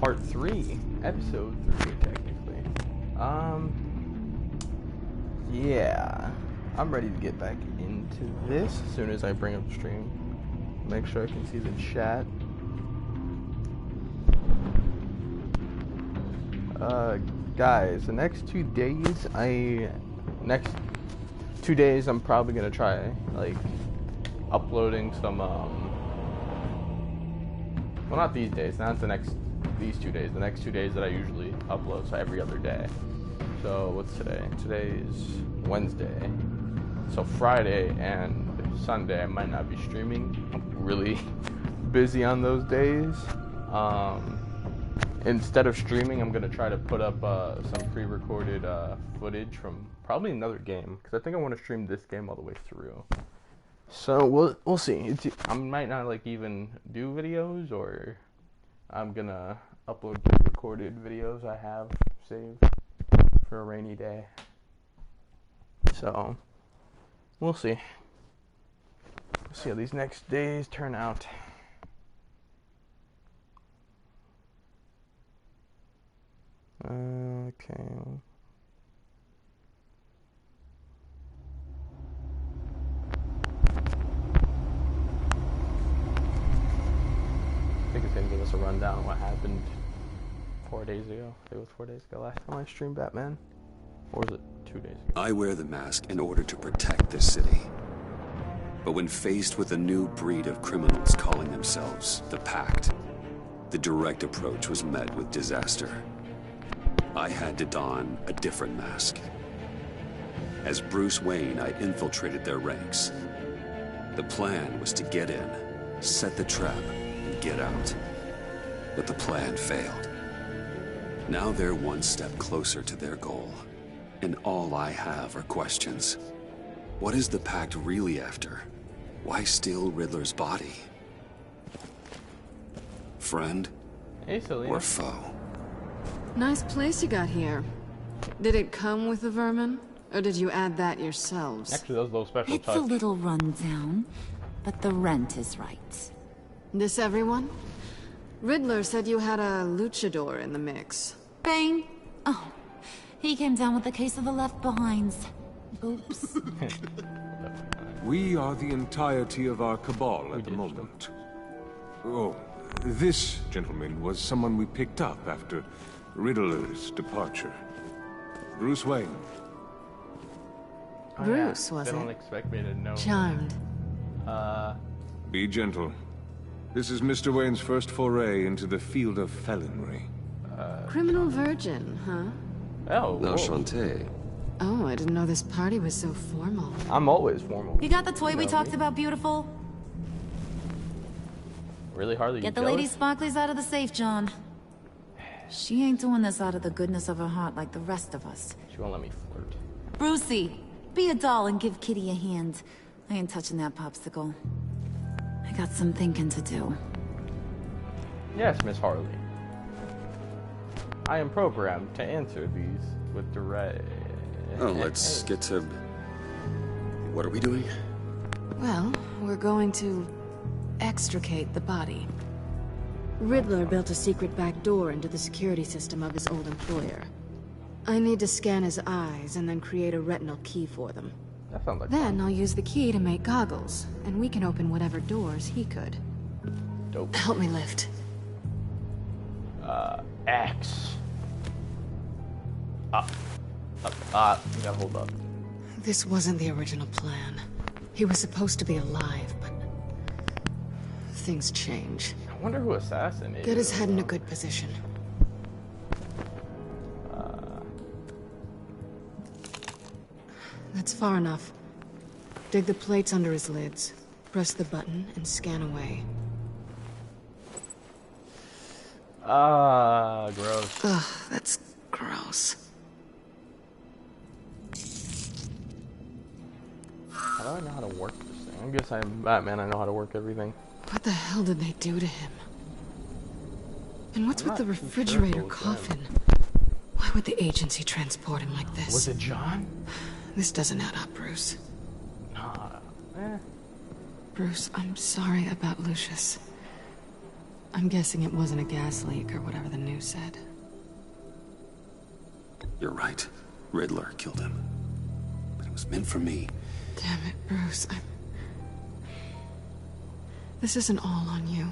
part 3, episode 3, technically. Yeah, I'm ready to get back into this as soon as I bring up the stream. Make sure I can see the chat. Guys, the next 2 days, I'm probably gonna try, like, uploading some, well, not these days, not these 2 days, the next 2 days that I usually upload, so every other day. So, what's today? Today's Wednesday. So, Friday and Sunday, I might not be streaming. I'm really busy on those days. Instead of streaming, I'm going to try to put up some pre-recorded footage from probably another game, because I think I want to stream this game all the way through. So, we'll see. I might not, like, even do videos, or I'm going to upload pre-recorded videos I have saved for a rainy day. So, we'll see. We'll see how these next days turn out. Okay. I think it's gonna give us a rundown on what happened 4 days ago. I think it was 4 days ago last time I streamed Batman. Or was it 2 days ago? I wear the mask in order to protect this city. But when faced with a new breed of criminals calling themselves the Pact, the direct approach was met with disaster. I had to don a different mask. As Bruce Wayne, I infiltrated their ranks. The plan was to get in, set the trap, and get out. But the plan failed. Now they're one step closer to their goal. And all I have are questions. What is the Pact really after? Why steal Riddler's body? Friend or foe? Nice place you got here. Did it come with the vermin? Or did you add that yourselves? Actually, those little special It's a little rundown, but the rent is right. This everyone? Riddler said you had a luchador in the mix. Bane? Oh, he came down with a case of the left-behinds. Oops. We are the entirety of our cabal at the moment. Oh, this gentleman was someone we picked up after Riddler's departure. Bruce Wayne. Bruce, was it? They don't it? expect me to know. Charmed. Be gentle. This is Mr. Wayne's first foray into the field of felonry. Criminal virgin, huh? Oh, Enchanté. Oh, I didn't know this party was so formal. I'm always formal. You got the toy we know talked me. about, beautiful? Really, Harley? Get the lady sparklies out of the safe, John. She ain't doing this out of the goodness of her heart like the rest of us. She won't let me flirt. Brucey, be a doll and give Kitty a hand. I ain't touching that popsicle. I got some thinking to do. Yes, Miss Harley. I am programmed to answer these with direct... Oh, let's get to... What are we doing? Well, we're going to extricate the body. Riddler built a secret back door into the security system of his old employer. I need to scan his eyes and then create a retinal key for them. That sounds like Then fun. I'll use the key to make goggles, and we can open whatever doors he could. Dope. Help me lift. X. Up. You gotta hold up. This wasn't the original plan. He was supposed to be alive, but things change. I wonder who Assassin is. Get his head in a good position. That's far enough. Dig the plates under his lids. Press the button and scan away. Gross. Ugh, that's gross. How do I know how to work this thing? I guess I'm Batman. I know how to work everything. What the hell did they do to him? And what's I'm with the not too sure refrigerator if it was coffin? Why would the agency transport him like this? Was it John? This doesn't add up, Bruce. Nah. Bruce, I'm sorry about Lucius. I'm guessing it wasn't a gas leak or whatever the news said. You're right. Riddler killed him. But it was meant for me. Damn it, Bruce. This isn't all on you.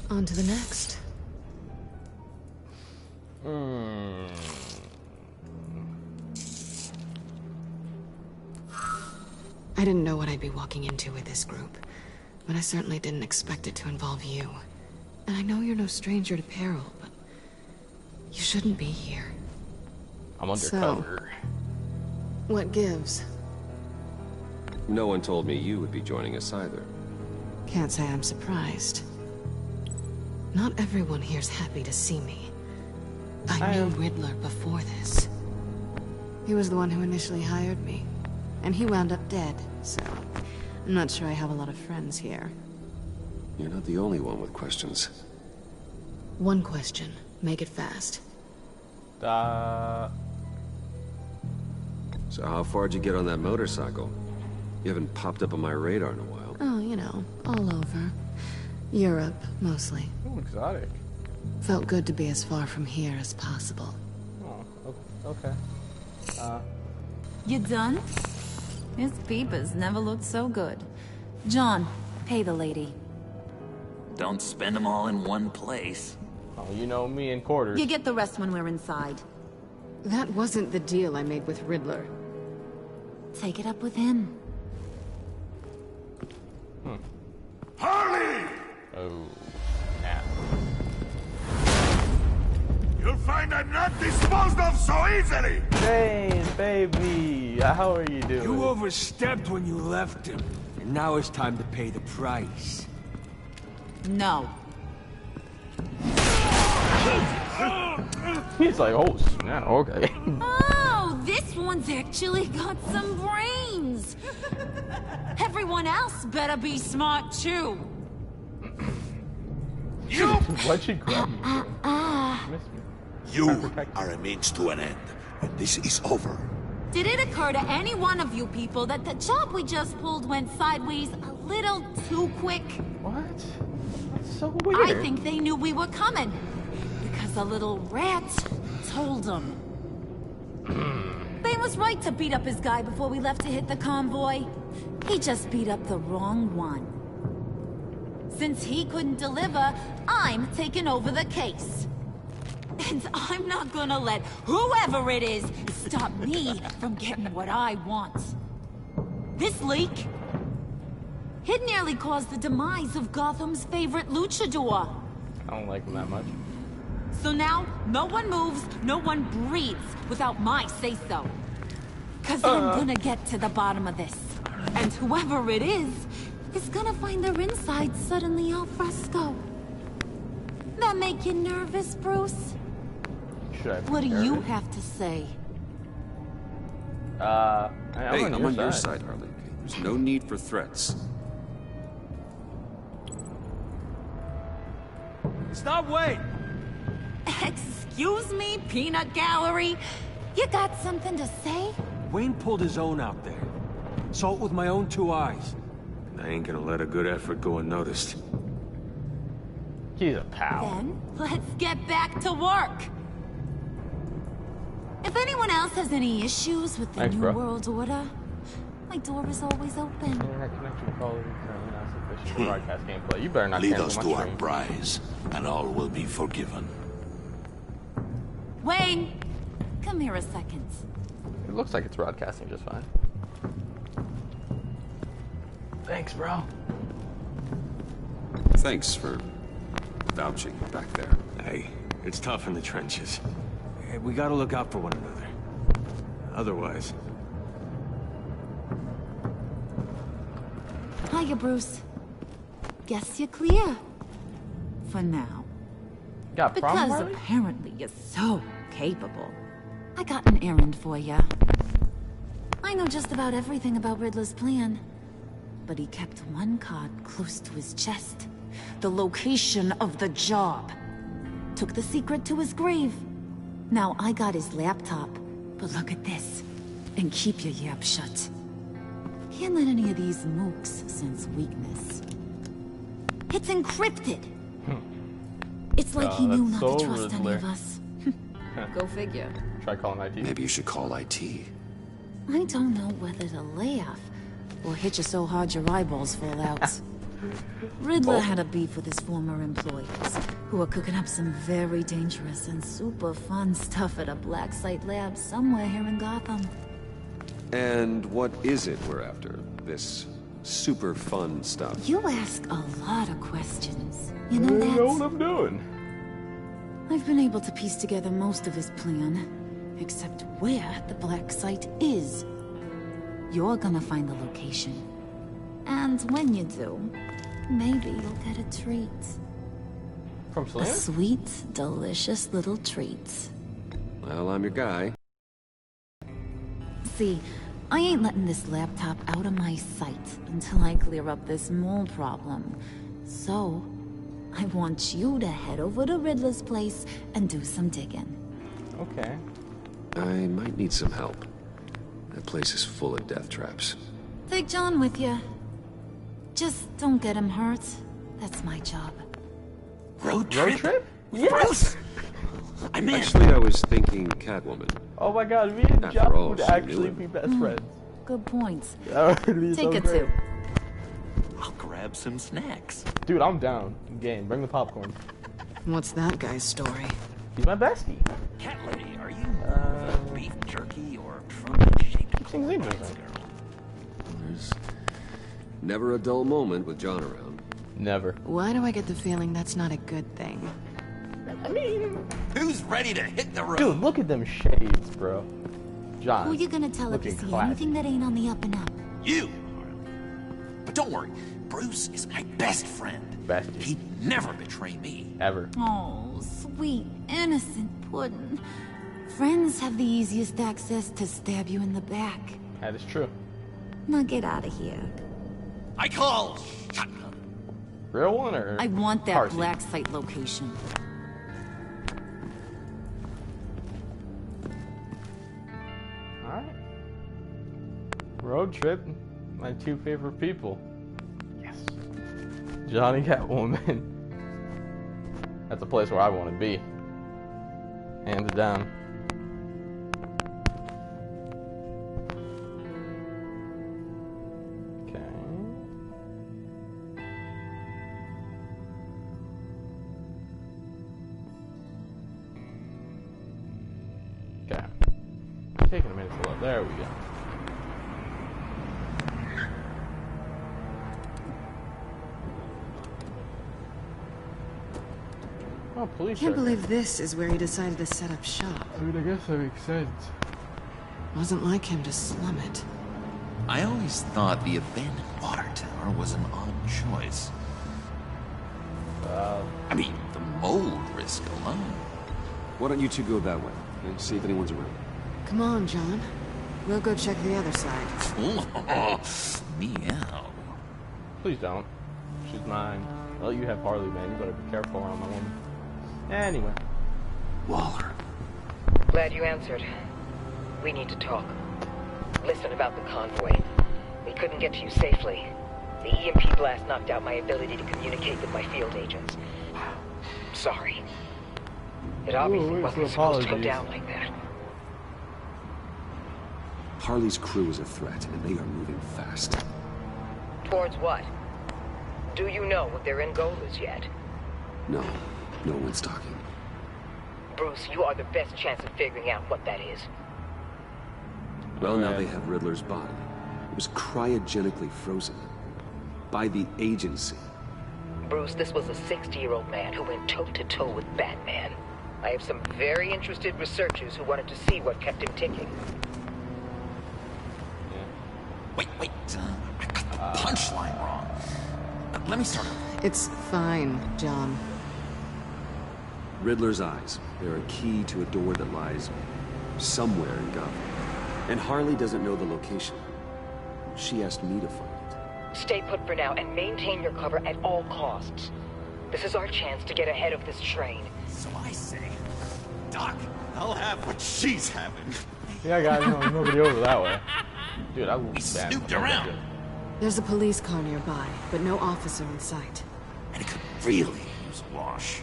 On to the next. I didn't know what I'd be walking into with this group, but I certainly didn't expect it to involve you. And I know you're no stranger to peril, but you shouldn't be here. I'm undercover. So, what gives? No one told me you would be joining us either. Can't say I'm surprised. Not everyone here's happy to see me. I knew Riddler before this. He was the one who initially hired me, and he wound up dead, so I'm not sure I have a lot of friends here. You're not the only one with questions. One question. Make it fast. So how far'd you get on that motorcycle? You haven't popped up on my radar in a while. Oh, you know, all over. Europe, mostly. Ooh, exotic. Felt good to be as far from here as possible. Oh, okay. You done? His peepers never looked so good. John, pay the lady. Don't spend them all in one place. Oh, you know me in quarters. You get the rest when we're inside. That wasn't the deal I made with Riddler. Take it up with him. Harley! Oh, snap. You'll find I'm not disposed of so easily! Jane, baby, how are you doing? You overstepped when you left him, and now it's time to pay the price. No. He's like, oh, snap, okay. Oh, this one's actually got some brains. Everyone else better be smart too. You! Why'd she grab me? Miss me. You are a means to an end, and this is over. Did it occur to any one of you people that the job we just pulled went sideways a little too quick? What? That's so weird. I think they knew we were coming, because the little rat told them. Bane was right to beat up his guy before we left to hit the convoy. He just beat up the wrong one. Since he couldn't deliver, I'm taking over the case. And I'm not gonna let whoever it is stop me from getting what I want. This leak, it nearly caused the demise of Gotham's favorite luchador. I don't like him that much. So now, no one moves, no one breathes without my say-so. Cause I'm gonna get to the bottom of this. And whoever it is gonna find their insides suddenly al fresco. That make you nervous, Bruce? Should I be What do you nervous? have to say? Hey, I'm on your side, Harley. There's no need for threats. Stop, wait! Excuse me, peanut gallery? You got something to say? Wayne pulled his own out there. Saw it with my own two eyes. I ain't gonna let a good effort go unnoticed. He's a pal. Then, let's get back to work. If anyone else has any issues with the Thanks, New bro. World Order, my door is always open. Internet connection quality currently not sufficient to broadcast gameplay. You better not Lead cancel us my to our stream. prize, and all will be forgiven. Wayne, come here a second. It looks like it's broadcasting just fine. Thanks, bro. Thanks for vouching back there. Hey, it's tough in the trenches. Hey, we gotta look out for one another. Otherwise, Hiya, Bruce. Guess you're clear. For now. Got a problem, Because Harley? apparently you're so capable. I got an errand for ya. I know just about everything about Riddler's plan. But he kept one card close to his chest. The location of the job. Took the secret to his grave. Now I got his laptop. But look at this. And keep your yap shut. Can't let any of these mooks sense weakness. It's encrypted. It's like he knew not so to trust any Riddler. of us. Go figure. Try calling IT. Maybe you should call IT. I don't know whether to laugh or hit you so hard your eyeballs fall out. Riddler had a beef with his former employees, who were cooking up some very dangerous and super fun stuff at a black site lab somewhere here in Gotham. And what is it we're after? This super fun stuff? You ask a lot of questions. You know I know what that? I'm doing. I've been able to piece together most of his plan, except where the black site is. You're gonna find the location. And when you do, maybe you'll get a treat. From A Selena? sweet, delicious little treat. Well, I'm your guy. See, I ain't letting this laptop out of my sight until I clear up this mole problem. So, I want you to head over to Riddler's place and do some digging. Okay. I might need some help. That place is full of death traps. Take John with you. Just don't get him hurt. That's my job. Road trip? Road trip? Bruce! I'm in. Actually, I was thinking Catwoman. Oh my god, me and After John all, would she actually knew be it. best friends. Good point. That would be Take so it great. too. I'll grab some snacks. Dude, I'm down. Game. Bring the popcorn. What's that guy's story? He's my bestie. Cat lady, are you beef jerky or trumpet-shaped Seems interesting. girl? There's never a dull moment with John around. Never. Why do I get the feeling that's not a good thing? I mean, Who's ready to hit the road? dude, look at them shades, bro. John. Who you gonna tell if you looking see classy. anything that ain't on the up and up? You, Harley. But don't worry, Bruce is my best friend. Bestie. He'd never betray me. Ever. Oh, sweet, innocent puddin'. Friends have the easiest access to stab you in the back. That is true. Now get out of here. I call shotgun. Real one or I want that Tarsi? black site location. Alright. Road trip. My two favorite people. Yes. Johnny Catwoman. That's a place where I want to be. Hands down. Okay. Okay. Taking a minute to load. There we go. Oh, police. Can't record. believe this is where he decided to set up shop. I mean, I guess that makes sense. Wasn't like him to slum it. I always thought the abandoned water tower was an odd choice. I mean, the mold risk alone. Why don't you two go that way and see if anyone's around? Come on, John. We'll go check the other side. Meow. Please don't. She's mine. I'll let you have Harley, man. You better be careful around my woman. Anyway. Waller. Glad you answered. We need to talk. Listen about the convoy. We couldn't get to you safely. The EMP blast knocked out my ability to communicate with my field agents. Sorry. It obviously Ooh, wasn't supposed to go apologies. down like that. Harley's crew is a threat, and they are moving fast. Towards what? Do you know what their end goal is yet? No, no one's talking. Bruce, you are the best chance of figuring out what that is. Well, now Okay. they have Riddler's body. It was cryogenically frozen. By the agency. Bruce, this was a 60-year-old man who went toe-to-toe with Batman. I have some very interested researchers who wanted to see what kept him ticking. Wait, I got the punchline wrong. Let me start over. It's fine, John. Riddler's eyes. They're a key to a door that lies somewhere in Gotham. And Harley doesn't know the location. She asked me to find it. Stay put for now and maintain your cover at all costs. This is our chance to get ahead of this train. So I say, Doc, I'll have what she's having. Yeah, guys, no, nobody over that way. Dude, I love We Batman. snooped around. There's a police car nearby, but no officer in sight. And I could really use a wash.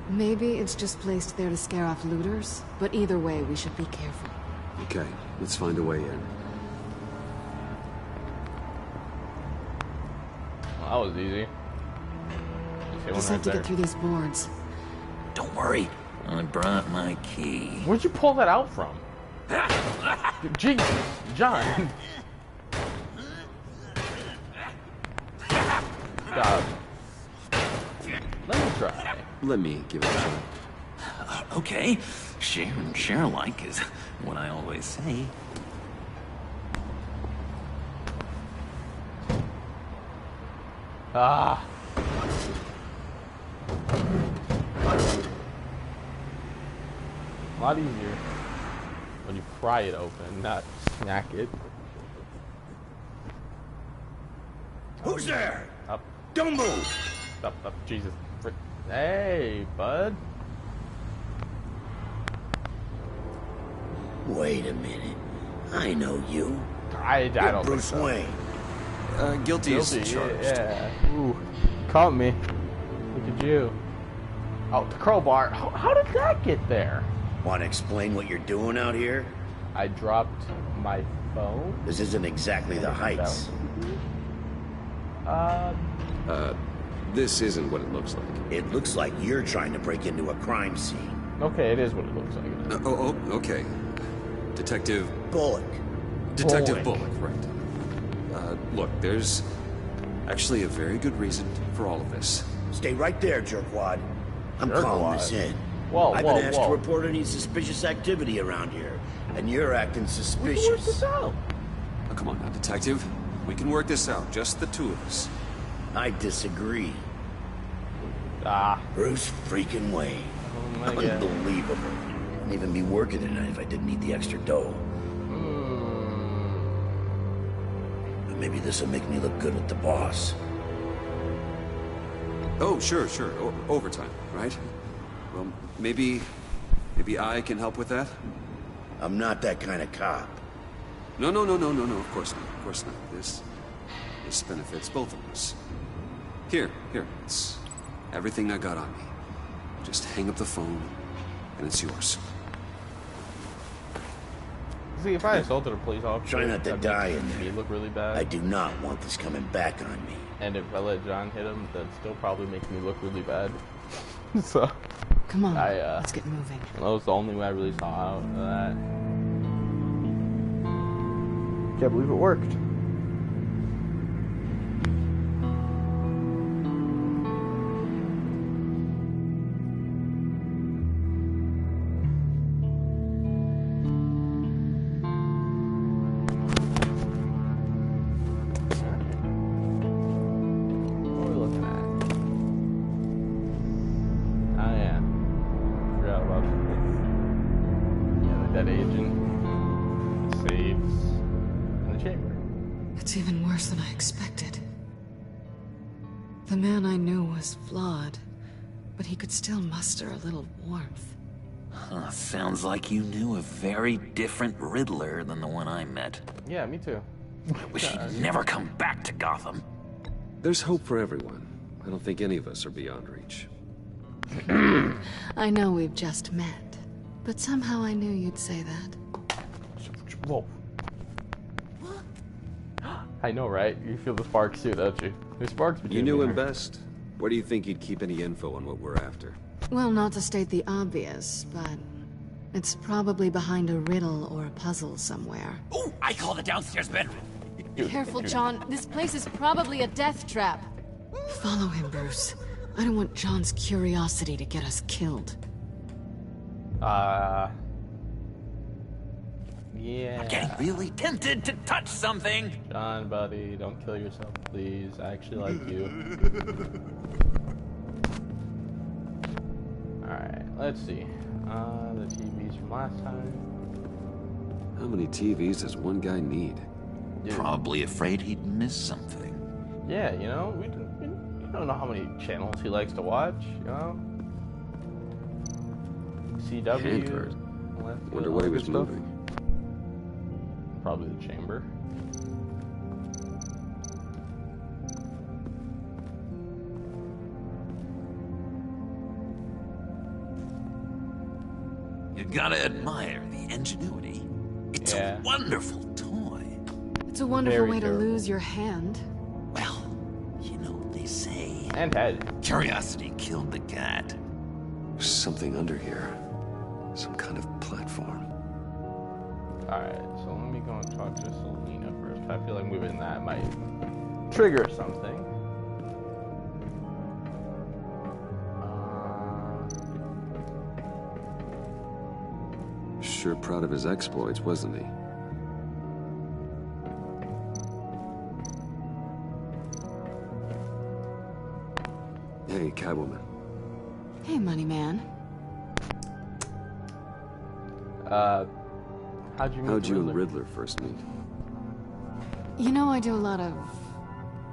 Maybe it's just placed there to scare off looters, but either way, we should be careful. Okay, let's find a way in. Well, that was easy. Just have to get through these boards. Don't worry, I brought my key. Where'd you pull that out from? Jesus, John. God. Let me try. Let me give it a shot. Okay, share and share alike is what I always say. Ah. A lot easier when you pry it open, not snack it. Who's there? Up. Don't move! Up, Jesus. Hey, bud. Wait a minute. I know you. I You're don't Bruce think so. Wayne. Guilty as charged. Yeah. Ooh, caught me. Look at you. Oh, the crowbar. How did that get there? Want to explain what you're doing out here? I dropped my phone. This isn't exactly the Heights. This isn't what it looks like. It looks like you're trying to break into a crime scene. Okay, it is what it looks like. Okay. Detective Bullock. Detective Bullock, right. Look, there's actually a very good reason for all of this. Stay right there, jerkwad. I'm calling this in. I've been asked to report any suspicious activity around here, and you're acting suspicious. Work this out. Oh, come on now, Detective. We can work this out, just the two of us. I disagree. Ah. Bruce freaking Wayne. Oh my God. Unbelievable. Wouldn't even be working tonight if I didn't need the extra dough. But maybe this will make me look good with the boss. Oh, sure. Overtime, right? Well, maybe I can help with that? I'm not that kind of cop. No, of course not. This benefits both of us. Here, it's everything I got on me. Just hang up the phone, and it's yours. See, if I assaulted a police officer, Try not to die in there. He'd look really bad. I do not want this coming back on me. And if I let John hit him, that still probably makes me look really bad. So, come on, let's get moving. That was the only way I really saw out of that. Can't believe it worked. It's even worse than I expected. The man I knew was flawed, but he could still muster a little warmth. Sounds like you knew a very different Riddler than the one I met. Yeah, me too. Wish he'd never come back to Gotham. There's hope for everyone. I don't think any of us are beyond reach. I know we've just met, but somehow I knew you'd say that. Whoa. I know, right? You feel the sparks too, don't you? There's sparks between You knew me him best. Where do you think he'd keep any info on what we're after? Well, not to state the obvious, but it's probably behind a riddle or a puzzle somewhere. Oh, I call the downstairs bedroom. Careful, John. This place is probably a death trap. Follow him, Bruce. I don't want John's curiosity to get us killed. Yeah. I'm getting really tempted to touch something. John, buddy, don't kill yourself, please. I actually like you. Alright, let's see. The TVs from last time. How many TVs does one guy need? Yeah. Probably afraid he'd miss something. Yeah, you know, we don't know how many channels he likes to watch, you know? CW. Hanford. Wonder what he was stuff. moving. Probably the chamber. You gotta admire the ingenuity. It's a wonderful toy. It's a wonderful way to lose your hand. Well, you know, they say... And head. Curiosity killed the cat. There's something under here. Some kind of platform. Alright, so let me go and talk to Selena first. I feel like moving that might trigger something. Sure proud of his exploits, wasn't he? Hey, Catwoman. Hey, Money Man. How'd you and Riddler first meet? You know, I do a lot of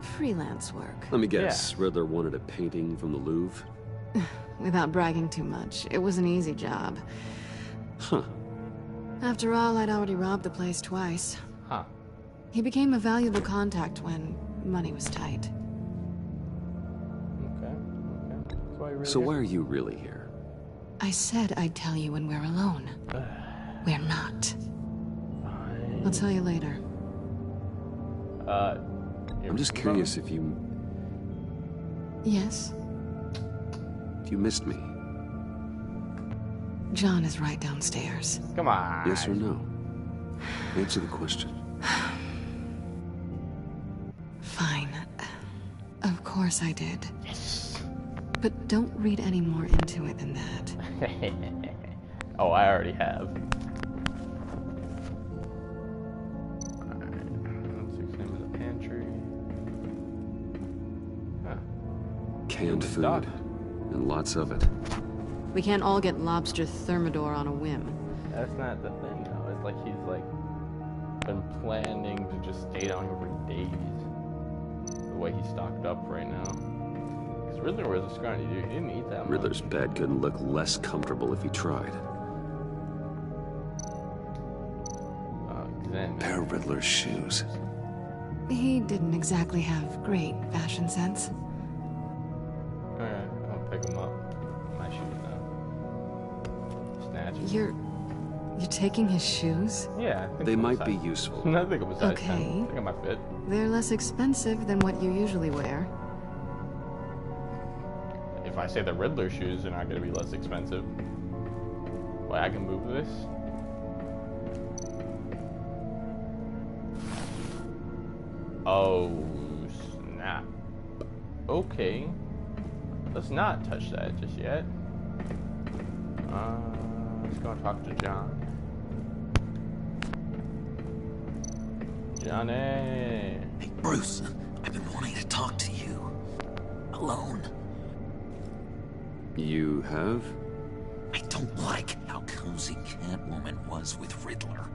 freelance work. Let me guess, Riddler wanted a painting from the Louvre? Without bragging too much, it was an easy job. Huh. After all, I'd already robbed the place twice. Huh. He became a valuable contact when money was tight. Okay. So why are you really here? I said I'd tell you when we're alone. We're not. Fine. I'll tell you later. I'm just curious if you... Yes? If you missed me. John is right downstairs. Come on. Yes or no? Answer the question. Fine. Of course I did. Yes. But don't read any more into it than that. Oh, I already have. Canned food, and lots of it. We can't all get lobster thermidor on a whim. That's not the thing, though. It's like he's been planning to just stay down here for days. The way he's stocked up right now. Because Riddler was a scrawny dude. He didn't eat that much. Riddler's bed couldn't look less comfortable if he tried. Pair of Riddler's shoes. He didn't exactly have great fashion sense. Alright, I'll pick him up. My shoes now. Snatch it. You're taking his shoes? Yeah, I think they might be useful. I think it was size 10. Okay. I think it might fit. They're less expensive than what you usually wear. If I say the Riddler shoes are not going to be less expensive. Wait, I can move this? Oh, snap. Okay. Let's not touch that just yet. Let's go and talk to John. Johnny! Hey, Bruce. I've been wanting to talk to you. Alone. You have? I don't like how cozy Catwoman was with Riddler.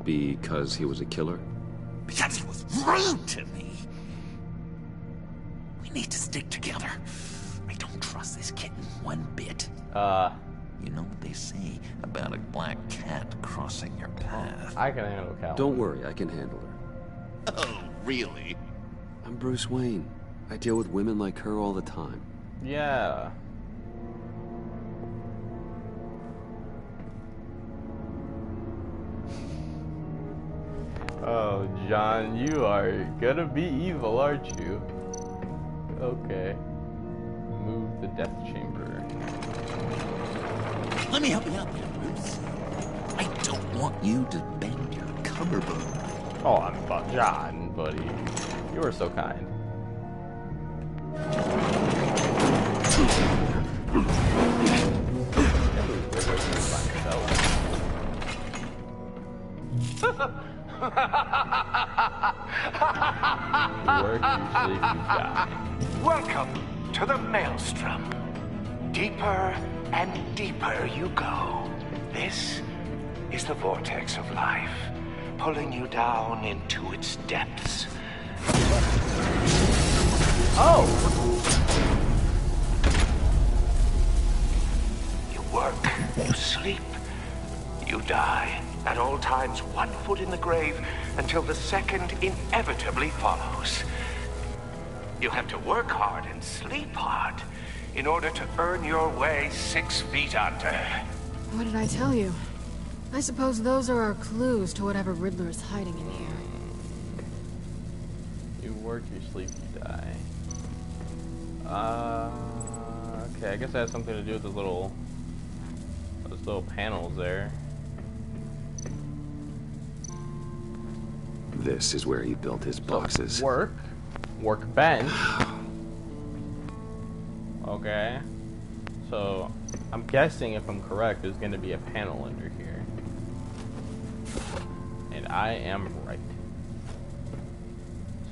Because he was a killer? Because he was rude to me. We need to stick together. I don't trust this kitten one bit. You know what they say about a black cat crossing your path? I can handle Catwoman. Don't worry, I can handle her. Oh, really? I'm Bruce Wayne. I deal with women like her all the time. Yeah. Oh, John, you are gonna be evil, aren't you? Okay. Move the death chamber. Let me help you out there, Bruce. I don't want you to bend your collarbone. Oh, I'm about John, buddy. You are so kind. Welcome to the Maelstrom. Deeper and deeper you go. This is the vortex of life, pulling you down into its depths. Oh! You work, you sleep, you die. At all times, 1 foot in the grave until the second inevitably follows. You have to work hard and sleep hard in order to earn your way 6 feet under. What did I tell you? I suppose those are our clues to whatever Riddler is hiding in here. You work, you sleep, you die. Okay, I guess that has something to do with those little panels there. This is where he built his boxes. So workbench. Okay. So, I'm guessing, if I'm correct, there's going to be a panel under here. And I am right.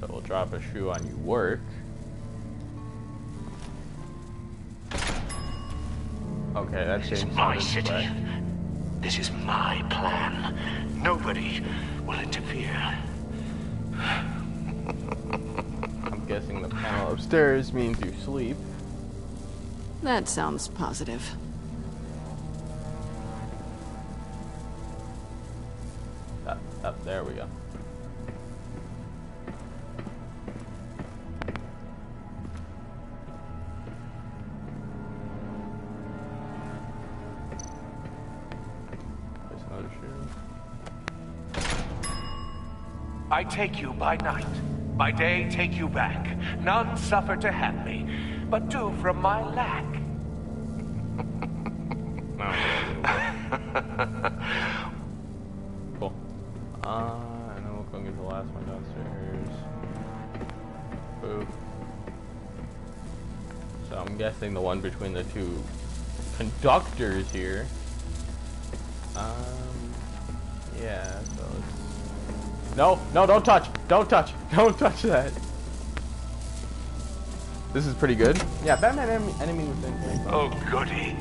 So we'll drop a shoe on you, work. Okay, that This is my city. This is my plan. Nobody will interfere. I'm guessing the panel upstairs means you sleep. That sounds positive. Up, there we go. Place another shoe. I take you by night. By day, take you back. None suffer to have me, but do from my lack. Cool. And then we'll go get the last one downstairs. Boop. So I'm guessing the one between the two conductors here. Yeah, so it's... No, don't touch! Don't touch that! This is pretty good. Yeah, Batman enemy within. Oh, goody.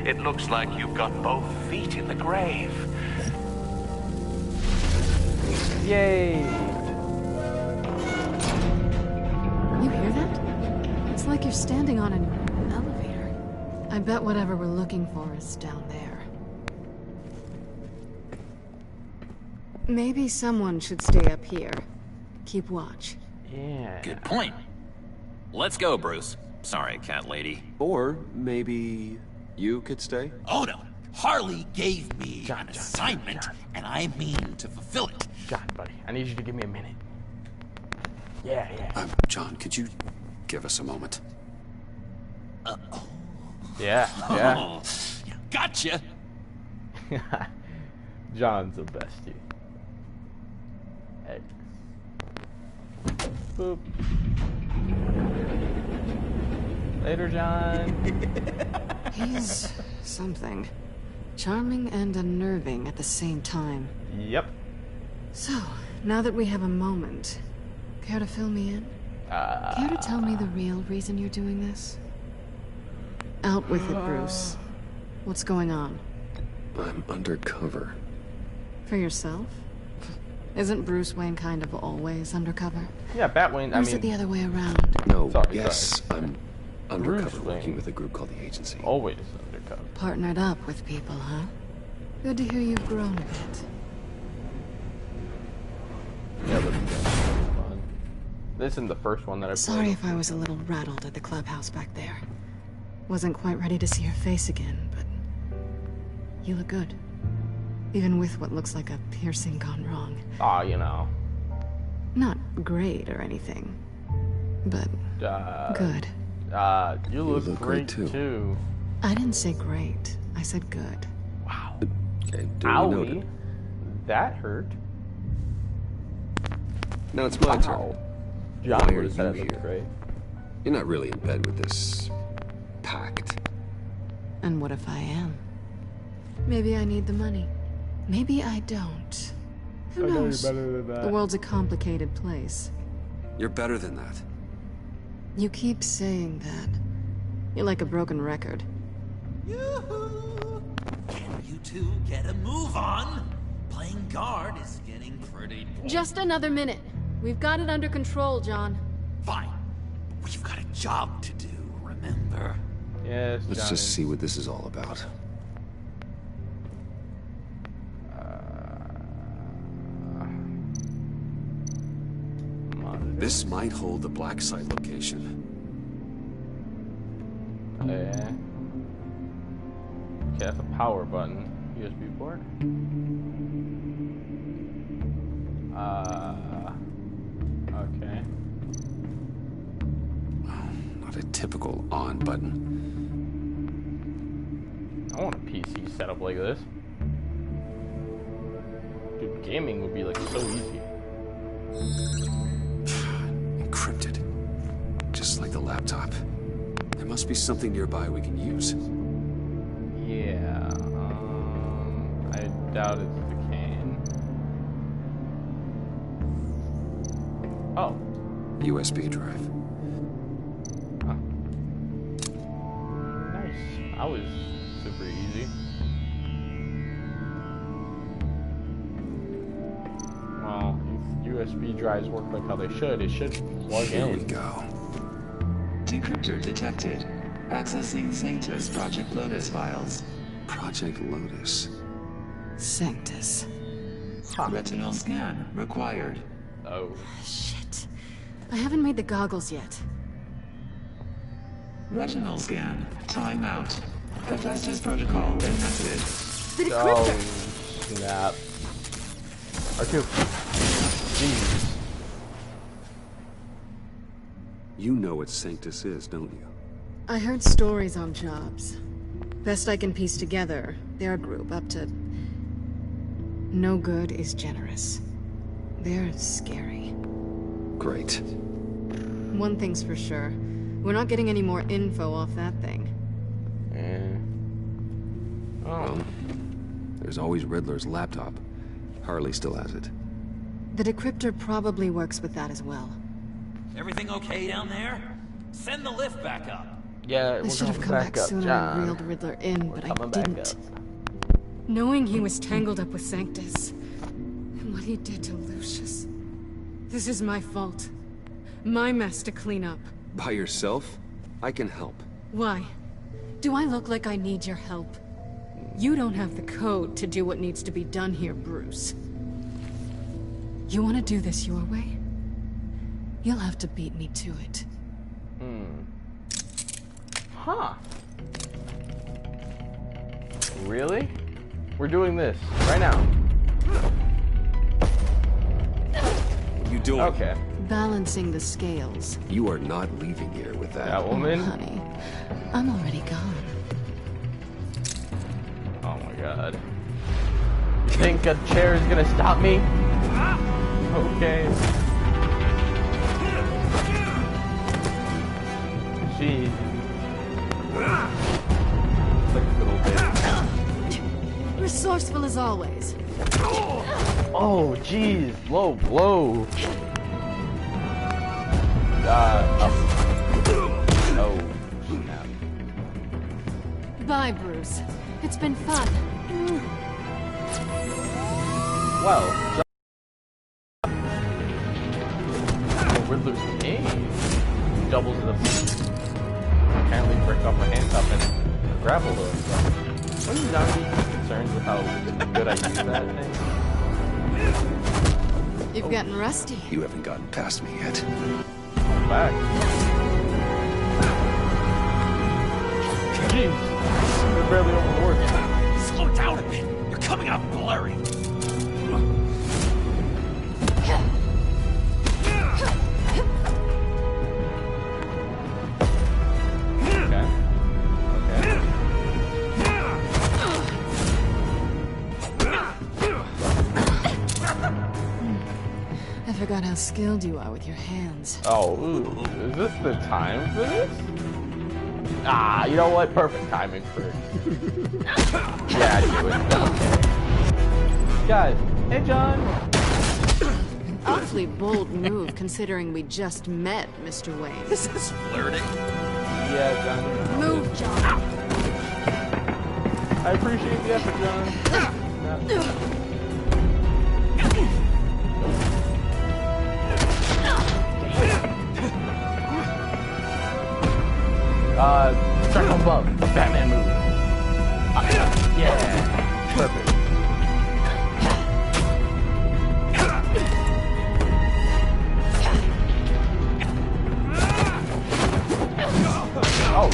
It looks like you've got both feet in the grave. Yay! You hear that? It's like you're standing on an elevator. I bet whatever we're looking for is down there. Maybe someone should stay up here. Keep watch. Yeah. Good point. Let's go, Bruce. Sorry, cat lady. Or maybe you could stay? Oh no. Harley gave me an assignment, and I mean to fulfill it. John, buddy, I need you to give me a minute. Yeah. John, could you give us a moment? Yeah. Oh, gotcha. John's the bestie. X. Boop. Later, John. He's something. Charming and unnerving at the same time. Yep. So, now that we have a moment, care to fill me in? Care to tell me the real reason you're doing this? Out with it, Bruce. What's going on? I'm undercover. For yourself? Isn't Bruce Wayne kind of always undercover? Yeah, Batwayne, Or is it the other way around? No, yes, I'm undercover Bruce working Wayne. with a group called the Agency. Always undercover. Partnered up with people, huh? Good to hear you've grown a bit. Yeah, but fun. This isn't the first one that I played. Sorry if I was a little rattled at the clubhouse back there. Wasn't quite ready to see your face again, but you look good. Even with what looks like a piercing gone wrong. Aw, you know. Not great or anything, but good. You look great too. I didn't say great. I said good. Wow. Okay, Owie. That hurt. Now it's my turn. John Why are would have said you it looked great. You're not really in bed with this pact. And what if I am? Maybe I need the money. Maybe I don't. Who knows? You're better than that. The world's a complicated place. You're better than that. You keep saying that. You're like a broken record. Yoo-hoo! Can you two get a move on? Playing guard is getting pretty... Just another minute. We've got it under control, John. Fine. We've got a job to do, remember? Yes, Let's just see what this is all about. This might hold the black site location. Yeah. Okay, that's a power button. USB port. Okay. Not a typical on button. I want a PC setup like this. Dude, gaming would be like so easy. Encrypted. Just like the laptop. There must be something nearby we can use. Yeah, I doubt it's the cane. Oh. USB drive. Huh. Nice. That was super easy. Well, if USB drives work like how they should, it should plug in. Here we go. Decryptor detected. Accessing Sanctus Project Lotus files. Project Lotus. Sanctus. Retinal scan required. Oh. Shit. I haven't made the goggles yet. Retinal scan. Timeout. Hephaestus protocol enacted. The decryptor! Oh, snap. R2. Jeez. You know what Sanctus is, don't you? I heard stories on jobs. Best I can piece together, their group up to... No good is generous. They're scary. Great. One thing's for sure. We're not getting any more info off that thing. Well, there's always Riddler's laptop. Harley still has it. The decryptor probably works with that as well. Everything okay down there? Send the lift back up. Yeah, I should have come back sooner and reeled Riddler in, but I didn't. Knowing he was tangled up with Sanctus, and what he did to Lucius. This is my fault. My mess to clean up. By yourself? I can help. Why? Do I look like I need your help? You don't have the code to do what needs to be done here, Bruce. You want to do this your way? You'll have to beat me to it. Huh. Really? We're doing this right now. What are you doing? Okay. Balancing the scales. You are not leaving here with that. That woman? Oh, honey, I'm already gone. Oh my god. You think a chair is gonna stop me? Okay. Jeez. Like a little bit. Resourceful as always. Oh, jeez. Low blow. Oh, snap. Bye, Bruce. It's been fun. Well, Riddler's game doubles the apparently break off my handcuff and grapple hook. Wouldn't you not be concerned with how good I use that thing? You've gotten rusty. You haven't gotten past me yet. I'm back. Jeez, they're barely overworked. Slow down a bit. You're coming out blurry. I forgot how skilled you are with your hands. Oh, ooh, is this the time for this? Ah, you know what? Perfect timing for it. Yeah, I do it. Okay. Guys, hey John. Awfully bold move considering we just met, Mr. Wayne. This is flirting. Yeah, John. Move, John. I appreciate the effort, John. Strike on bump. Batman move. Yeah. Perfect. Oh.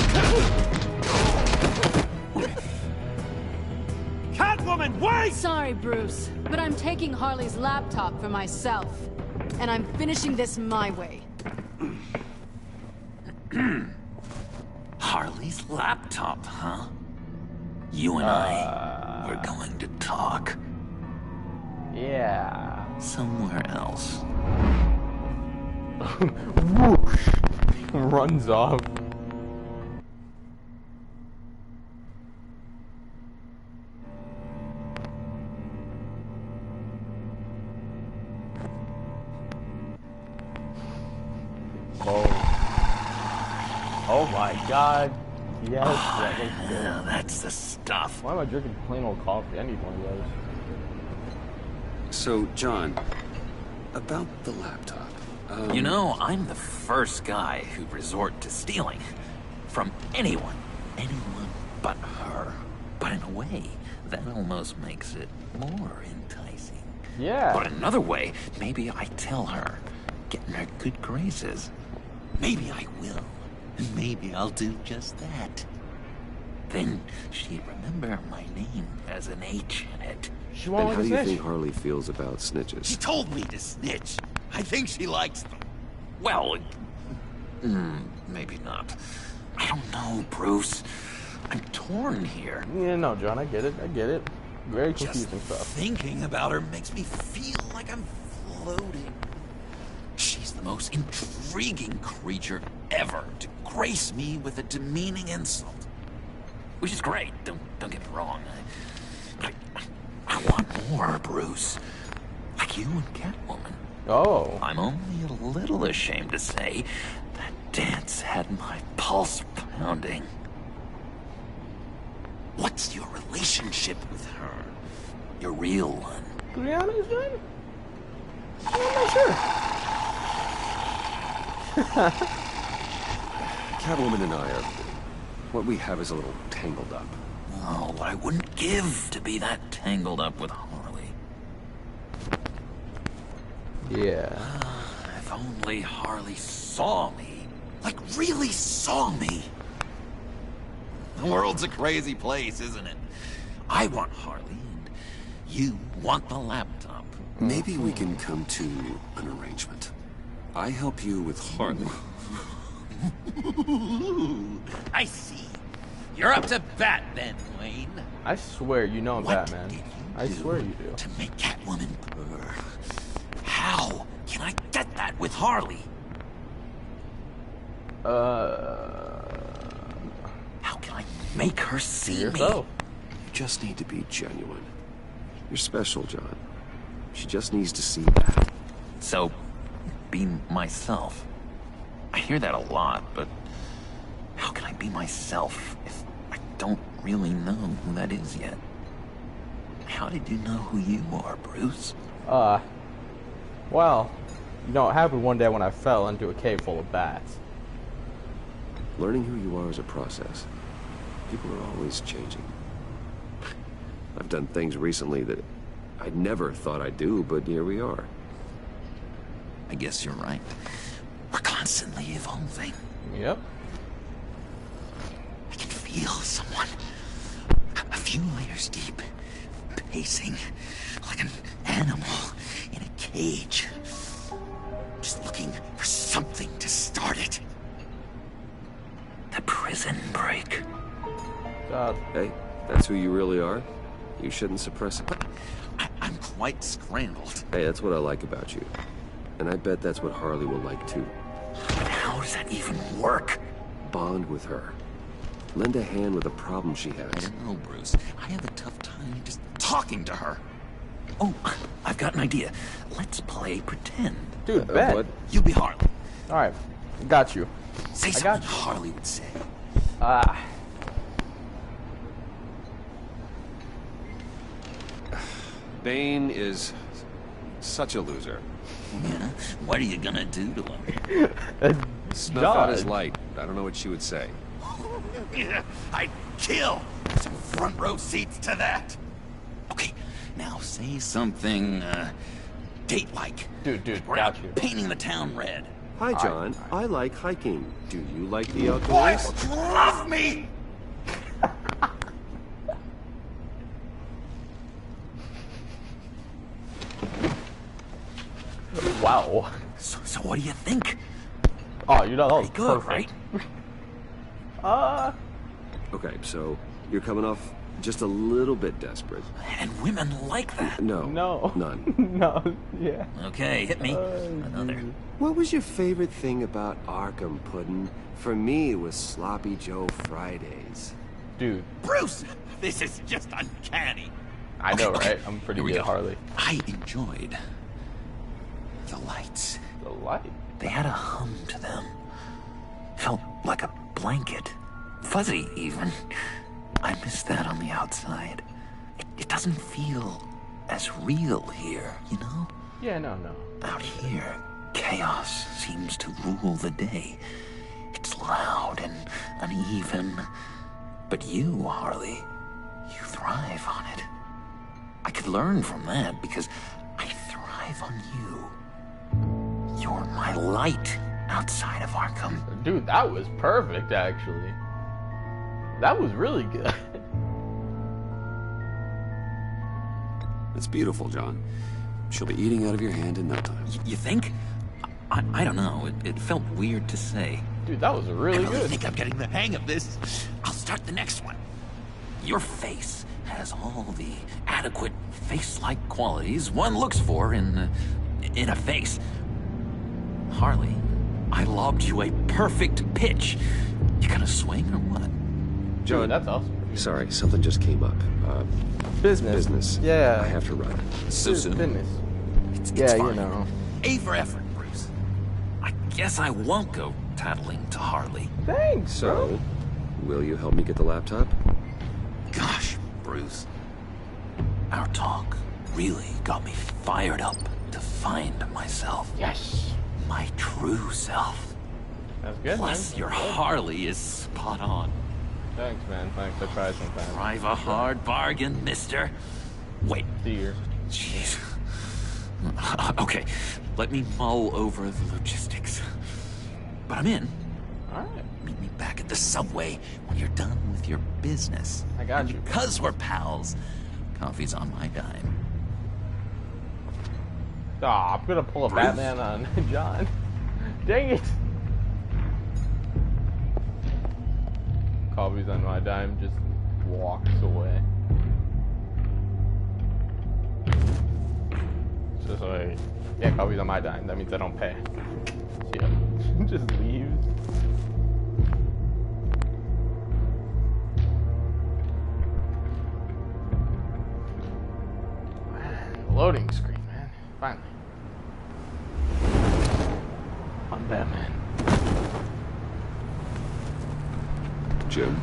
Catwoman, wait! Sorry, Bruce, but I'm taking Harley's laptop for myself. And I'm finishing this my way. Harley's laptop, huh? You and I, we're going to talk. Yeah. Somewhere else. Whoosh! Runs off. Oh my god. Yes, that looks good. Yeah, that's the stuff. Why am I drinking plain old coffee? I need one of those. So, John, about the laptop. You know, I'm the first guy who'd resort to stealing. From anyone. Anyone but her. But in a way, that almost makes it more enticing. Yeah. But another way, maybe I tell her. Get in her good graces. Maybe I will. And maybe I'll do just that. Then she'd remember my name has an H in it. She won't And how do snitch. you think Harley feels about snitches? She told me to snitch. I think she likes them. Well, maybe not. I don't know, Bruce. I'm torn here. Yeah, no, John, I get it. I get it. Very confusing Just stuff. thinking about her makes me feel like I'm floating. She's the most intriguing creature ever to grace me with a demeaning insult. Which is great, don't get me wrong. I want more, Bruce. Like you and Catwoman. Oh. I'm only a little ashamed to say that dance had my pulse pounding. What's your relationship with her? Your real one? To be honest, John? I'm not sure. Catwoman and I are... What we have is a little tangled up. Oh, what I wouldn't give to be that tangled up with Harley. Yeah. If only Harley saw me. Like, really saw me. The world's a crazy place, isn't it? I want Harley, and you want the laptop. Maybe we can come to an arrangement. I help you with Harley. I see. You're up to bat then, Wayne. I swear you know I'm What Batman. did you I do swear you do. to make Catwoman purr? How can I get that with Harley? How can I make her see me? You just need to be genuine. You're special, John. She just needs to see that. So, be myself. I hear that a lot, but how can I be myself if I don't really know who that is yet? How did you know who you are, Bruce? Well, you know, it happened one day when I fell into a cave full of bats. Learning who you are is a process. People are always changing. I've done things recently that I never thought I'd do, but here we are. I guess you're right. We're constantly evolving. Yep. I can feel someone a few layers deep, pacing like an animal in a cage. Just looking for something to start it. The prison break. Hey, that's who you really are? You shouldn't suppress it. I'm quite scrambled. Hey, that's what I like about you. And I bet that's what Harley will like too. How does that even work? Bond with her. Lend a hand with a problem she has. I don't know, Bruce. I have a tough time just talking to her. Oh, I've got an idea. Let's play pretend. Dude, bet. What? You be Harley. Alright, got you. Say I something got you. Harley would say. Bane is such a loser. Yeah? What are you gonna do to him? Snuff out his light. I don't know what she would say. Yeah, I'd kill. Some front row seats to that. Okay, now say something, date-like. Dude, We're got out you. painting the town red. Hi, John. I like hiking. Do you like the outdoors? What? You love me? wow. So what do you think? Oh, you know, that was good, perfect. Right? Okay, so you're coming off just a little bit desperate. And women like that. No. None. No. Yeah. Okay, hit me. Another. What was your favorite thing about Arkham, Puddin'? For me, it was Sloppy Joe Fridays. Dude. Bruce! This is just uncanny. I know, right? I'm pretty good at Harley. I enjoyed the lights. The light? They had a hum to them. Felt like a blanket. Fuzzy, even. I miss that on the outside. It doesn't feel as real here, you know? Yeah, no. Out here, chaos seems to rule the day. It's loud and uneven. But you, Harley, you thrive on it. I could learn from that because I thrive on you. You're my light outside of Arkham. Dude, that was perfect, actually. That was really good. It's beautiful, John. She'll be eating out of your hand in no time. You think? I don't know. It felt weird to say. Dude, that was really good. I think I'm getting the hang of this. I'll start the next one. Your face has all the adequate face-like qualities one looks for in a face. Harley, I lobbed you a perfect pitch. You gonna swing or what? John, that's awesome. Sorry, something just came up. Business. Yeah. I have to run. So soon. Business. It's fine. You know. A for effort, Bruce. I guess I won't go tattling to Harley. Thanks, So, will you help me get the laptop? Gosh, Bruce. Our talk really got me fired up to find myself. Yes. My true self. That's good, Plus, man. your Harley is spot on. Thanks, man. Thanks. I try sometimes. Drive a hard bargain, mister. Wait. See you. Jeez. Okay, let me mull over the logistics. But I'm in. All right. Meet me back at the subway when you're done with your business. I got you. Because we're pals, coffee's on my dime. Aw, I'm gonna pull a Batman on John. Dang it. Coffee's on my dime, just walks away. Just like, yeah, coffee's on my dime. That means I don't pay. Yeah, just leaves. Loading screen, man. Finally. I'm Batman. Jim?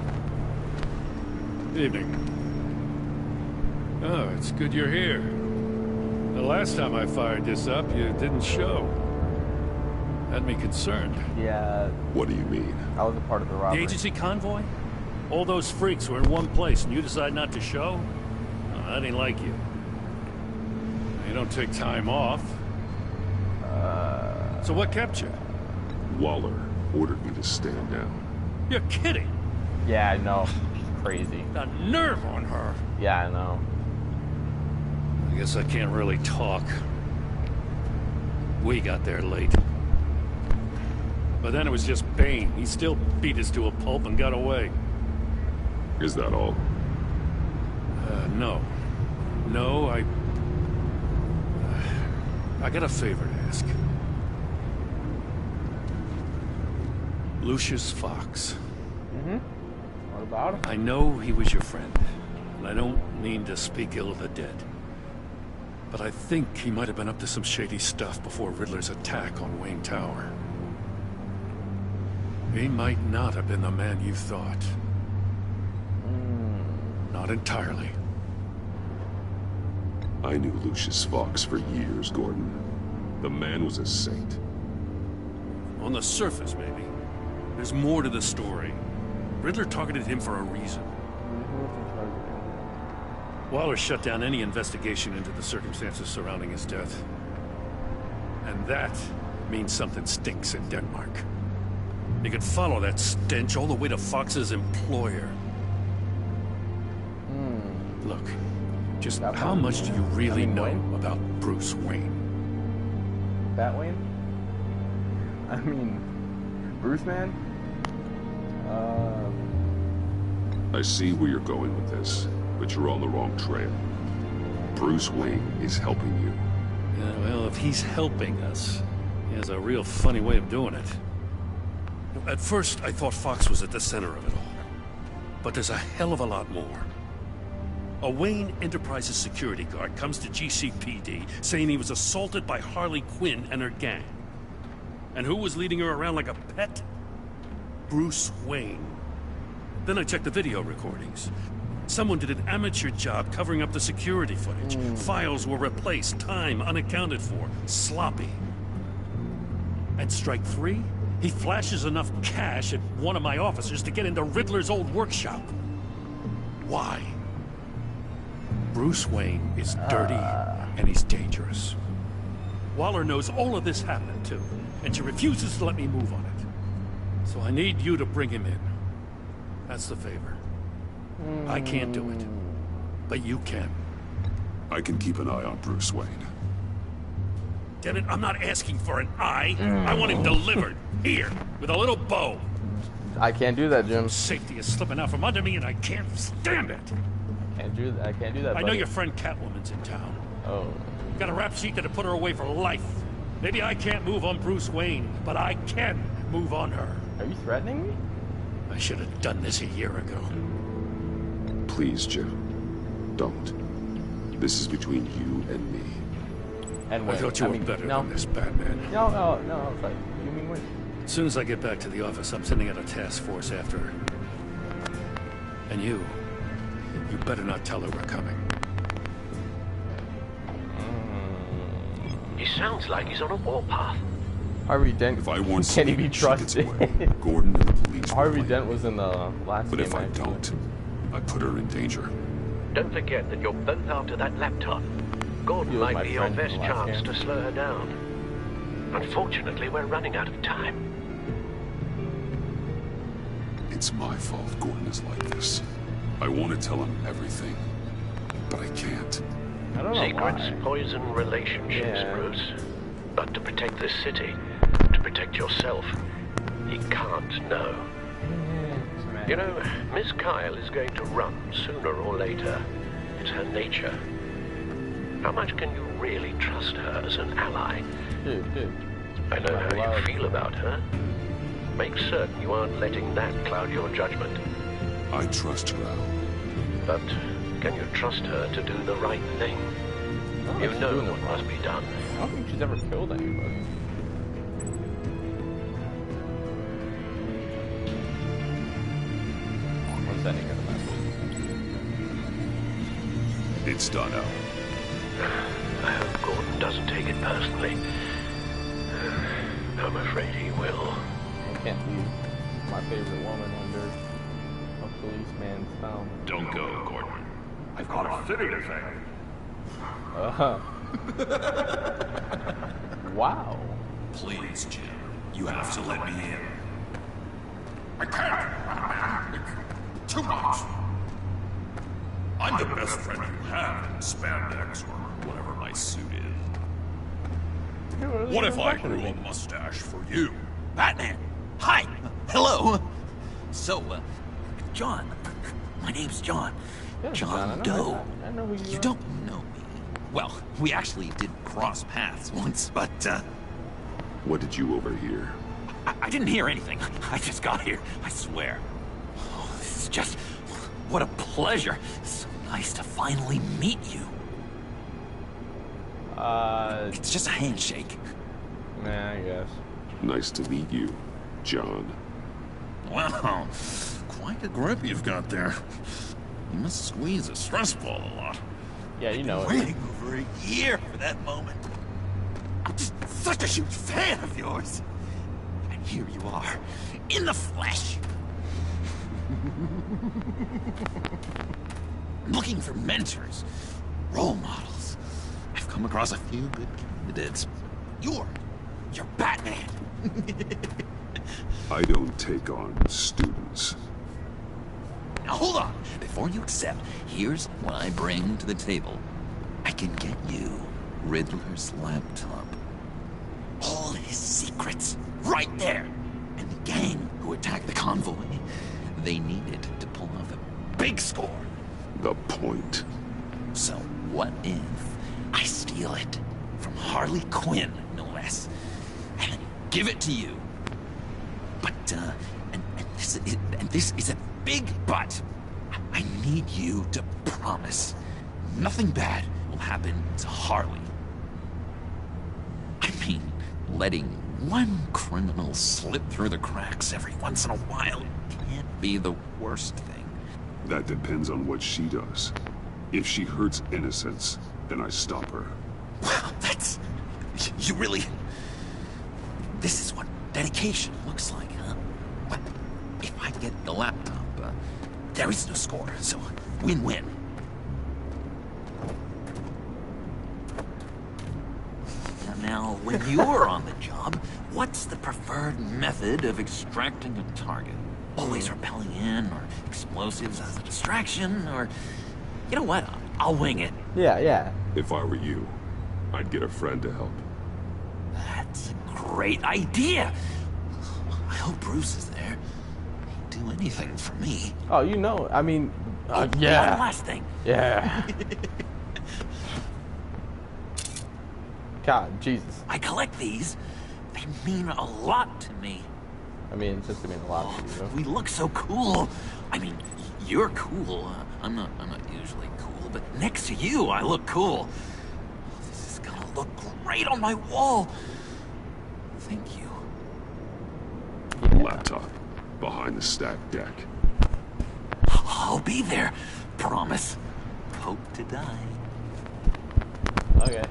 Evening. Oh, it's good you're here. The last time I fired this up, you didn't show. Had me concerned. Yeah. What do you mean? I was a part of the robbery. The agency convoy? All those freaks were in one place and you decide not to show? Oh, that ain't like you. You don't take time off. So what kept you? Waller ordered me to stand down. You're kidding. Yeah, I know. Crazy. The nerve on her. Yeah, I know. I guess I can't really talk. We got there late. But then it was just Bane. He still beat us to a pulp and got away. Is that all? No. No, I got a favor to ask. Lucius Fox. Mm-hmm. What about him? I know he was your friend, and I don't mean to speak ill of the dead. But I think he might have been up to some shady stuff before Riddler's attack on Wayne Tower. He might not have been the man you thought. Not entirely. I knew Lucius Fox for years, Gordon. The man was a saint. On the surface, maybe. There's more to the story. Riddler targeted him for a reason. Waller shut down any investigation into the circumstances surrounding his death. And that means something stinks in Denmark. You could follow that stench all the way to Fox's employer. Look, just how much do you really know about Bruce Wayne? Batwayne? I mean, Bruce, man? I see where you're going with this, but you're on the wrong trail. Bruce Wayne is helping you. Yeah, well, if he's helping us, he has a real funny way of doing it. At first, I thought Fox was at the center of it all. But there's a hell of a lot more. A Wayne Enterprises security guard comes to GCPD saying he was assaulted by Harley Quinn and her gang. And who was leading her around like a pet? Bruce Wayne. Then I checked the video recordings. Someone did an amateur job covering up the security footage. Files were replaced, time unaccounted for, sloppy. At strike 3, he flashes enough cash at one of my officers to get into Riddler's old workshop. Why? Bruce Wayne is dirty and he's dangerous. Waller knows all of this happened too, and she refuses to let me move on it. So I need you to bring him in. That's the favor. I can't do it, but you can. I can keep an eye on Bruce Wayne. Damn it, I'm not asking for an eye. I want him delivered, here, with a little bow. I can't do that, Jim. Safety is slipping out from under me and I can't stand it. I can't do that, buddy. I know your friend Catwoman's in town. Oh. Got a rap sheet that'll put her away for life. Maybe I can't move on Bruce Wayne, but I can move on her. Are you threatening me? I should have done this a year ago. Please, Jim. Don't. This is between you and me. And I thought you were better than this, Batman. No, it's like, you mean when? As soon as I get back to the office, I'm sending out a task force after her. And you better not tell her we're coming. He sounds like he's on a warpath. Harvey Dent, if I want can he be trusted? Gordon and the police. Harvey Dent was in the last but game. But if I don't, I put her in danger. Don't forget that you're both after that laptop. Gordon might be your best chance to slow her down. Unfortunately, we're running out of time. It's my fault Gordon is like this. I want to tell him everything, but I can't. I don't know Secrets why. poison relationships, Bruce. But to protect this city, to protect yourself, he can't know. You know, Miss Kyle is going to run sooner or later. It's her nature. How much can you really trust her as an ally? Dude. I know how you feel about her. Make certain you aren't letting that cloud your judgment. I trust her, Al. But can you trust her to do the right thing? You know what must be done. I don't think she's ever killed anybody. I'm sending her the message. It's done, Al. I hope Gordon doesn't take it personally. I'm afraid he will. I can't leave my favorite woman under a policeman's thumb. Don't go, Gordon. I've got a city to save. Wow. Please, Jim. You have to let me in. I can't. Too much. I'm the best friend you have in spandex or whatever my suit is. What if I grew a mustache for you? Batman! Hi! Hello! So, John. My name's John. Yeah, John Doe. You don't know me. Well, we actually did cross paths once, but, What did you overhear? I didn't hear anything. I just got here, I swear. Oh, this is just... What a pleasure. So nice to finally meet you. It's just a handshake. Nah, I guess. Nice to meet you, John. Wow, quite a grip you've got there. You must squeeze a stress ball a lot. Yeah, you know it. Waiting over a year for that moment. I'm just such a huge fan of yours. And here you are, in the flesh. Looking for mentors, role models. I've come across a few good candidates. You're Batman. I don't take on students. Now hold on. Before you accept, here's what I bring to the table. I can get you Riddler's laptop. his secrets. Right there. And the gang who attacked the convoy, they needed to pull off a big score. The point. So what if I steal it from Harley Quinn, no less, and give it to you? But, and this is a big but. I need you to promise nothing bad will happen to Harley. I mean, letting one criminal slip through the cracks every once in a while can't be the worst thing. That depends on what she does. If she hurts innocents, then I stop her. Wow, that's... You really... This is what dedication looks like, huh? But if I get the laptop, there is no score, so win-win. Now, when you're on the job, what's the preferred method of extracting a target? Always rappelling in, or explosives as a distraction, or... You know what? I'll wing it. Yeah. If I were you, I'd get a friend to help. That's a great idea! I hope Bruce is there. He'd do anything for me. Oh, you know, I mean... yeah. One last thing. Yeah. God, Jesus. I collect these. They mean a lot to me. I mean, it's just to mean a lot to you. We look so cool. I mean, you're cool. I'm not usually cool, but next to you, I look cool. This is gonna look great on my wall. Thank you. Laptop behind the stacked deck. I'll be there. Promise. Hope to die. Okay.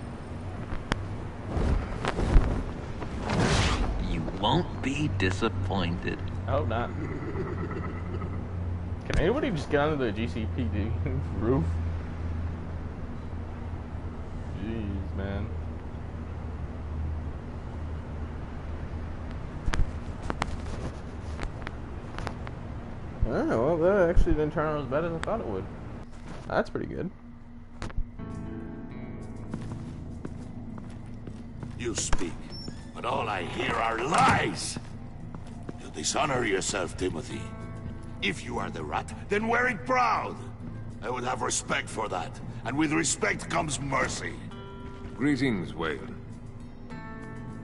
You won't be disappointed. I hope not. Can anybody just get onto the GCPD roof? Jeez, man. Oh, well, that actually didn't turn out as bad as I thought it would. That's pretty good. You speak, but all I hear are lies! You dishonor yourself, Timothy. If you are the rat, then wear it proud! I would have respect for that, and with respect comes mercy. Greetings, Wayne.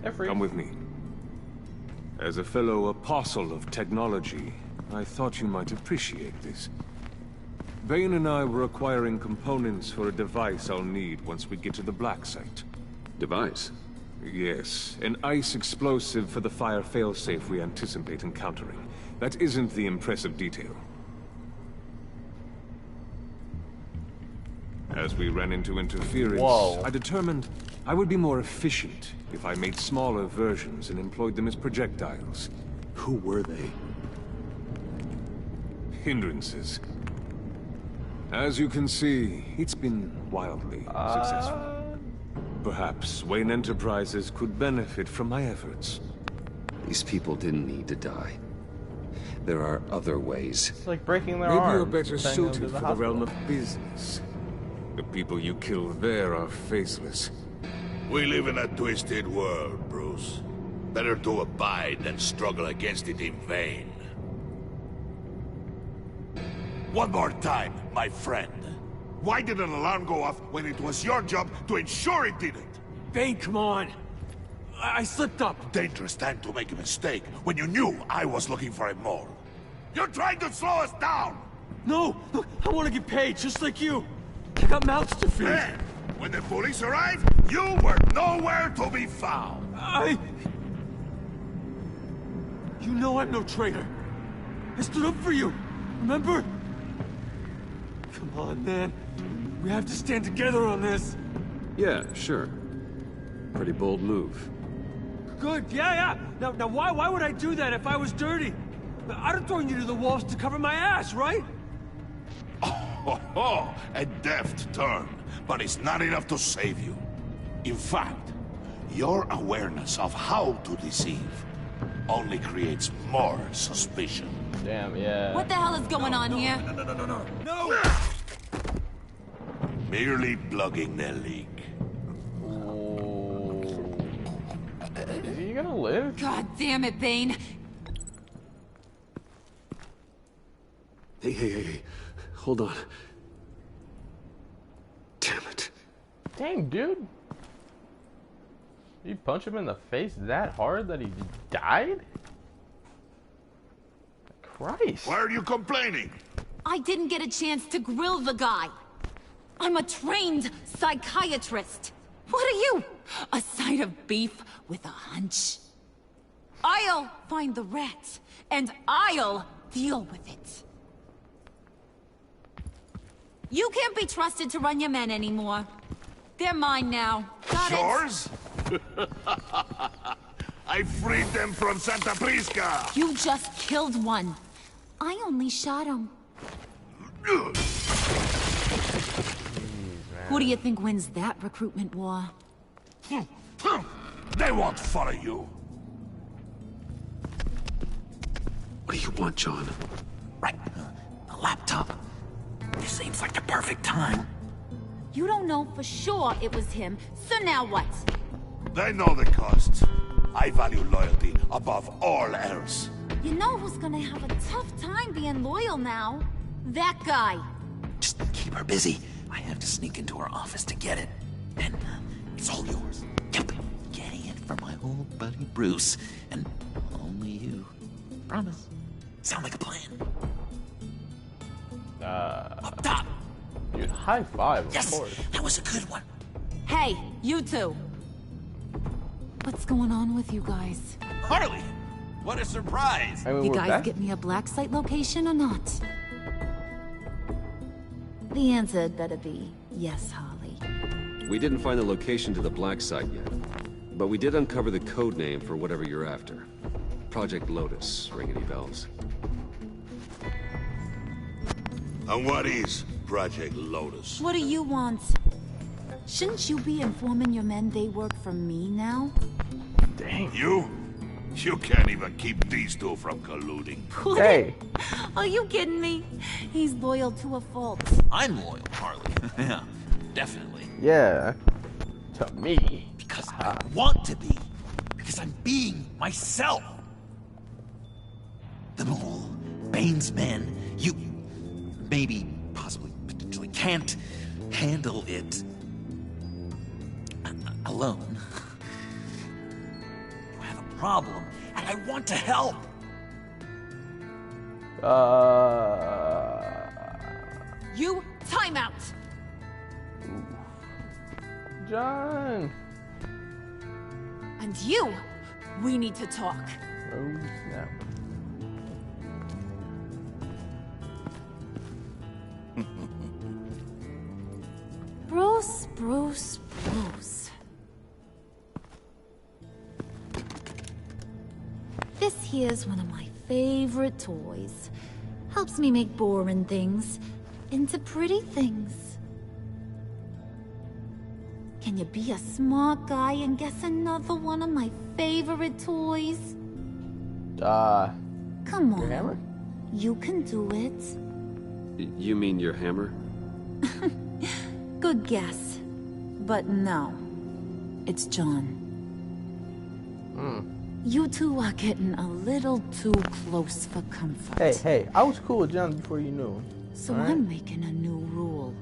Come with me. As a fellow apostle of technology, I thought you might appreciate this. Bane and I were acquiring components for a device I'll need once we get to the Black Site. Device? Yes, an ice explosive for the fire failsafe we anticipate encountering. That isn't the impressive detail. As we ran into interference, I determined I would be more efficient if I made smaller versions and employed them as projectiles. Who were they? Hindrances. As you can see, it's been wildly successful. Perhaps Wayne Enterprises could benefit from my efforts. These people didn't need to die. There are other ways. It's like breaking their Maybe arms. you're better suited for the realm of business. The people you kill there are faceless. We live in a twisted world, Bruce. Better to abide than struggle against it in vain. One more time, my friend. Why did an alarm go off when it was your job to ensure it didn't? Bane, come on. I slipped up. Dangerous time to make a mistake when you knew I was looking for a mole. You're trying to slow us down! No! Look, I want to get paid, just like you. I got mouths to feed. Then, when the police arrived, you were nowhere to be found. You know I'm no traitor. I stood up for you, remember? Come on, man. We have to stand together on this. Yeah, sure. Pretty bold move. Good, yeah. Now why would I do that if I was dirty? I'd have thrown you to the walls to cover my ass, right? Oh, a deft turn, but it's not enough to save you. In fact, your awareness of how to deceive only creates more suspicion. Damn, yeah. What the hell is going on here? No! Merely plugging the leak. You gonna live? God damn it, Bane. Hey. Hold on. Damn it. Dang, dude. You punch him in the face that hard that he died? Christ. Why are you complaining? I didn't get a chance to grill the guy. I'm a trained psychiatrist. What are you? A side of beef with a hunch? I'll find the rats, and I'll deal with it. You can't be trusted to run your men anymore. They're mine now. Got Yours? I freed them from Santa Prisca! You just killed one. I only shot him. Who do you think wins that recruitment war? They won't follow you. What do you want, John? Right. A laptop. This seems like the perfect time. You don't know for sure it was him, so now what? They know the cost. I value loyalty above all else. You know who's gonna have a tough time being loyal now? That guy. Just keep her busy. I have to sneak into her office to get it. And it's all yours. Yep. Getting it from my old buddy Bruce. And only you. Promise. Sound like a plan? Up top. Dude, high five, of yes, course. That was a good one. Hey, you two. What's going on with you guys? Harley! What a surprise! I mean, you guys get me a black site location or not? The answer had better be yes, Harley. We didn't find the location to the black site yet, but we did uncover the code name for whatever you're after. Project Lotus. Ring any bells? And what is Project Lotus? What do you want? Shouldn't you be informing your men they work for me now? Dang. You? You can't even keep these two from colluding. Hey. Are you kidding me? He's loyal to a fault. I'm loyal, Harley. Yeah, definitely. Yeah. To me. Because I want to be. Because I'm being myself. The Mole, Bane's men, you maybe, possibly, potentially can't handle it alone. You have a problem, and I want to help. You time out. John. And you, we need to talk. Oh, snap. Bruce. This here's one of my favorite toys. Helps me make boring things into pretty things. Can you be a smart guy and guess another one of my favorite toys? Come on. Your hammer? You can do it. You mean your hammer? Good guess. But no. It's John. You two are getting a little too close for comfort. Hey, I was cool with John before you knew him. So right? I'm making a new rule.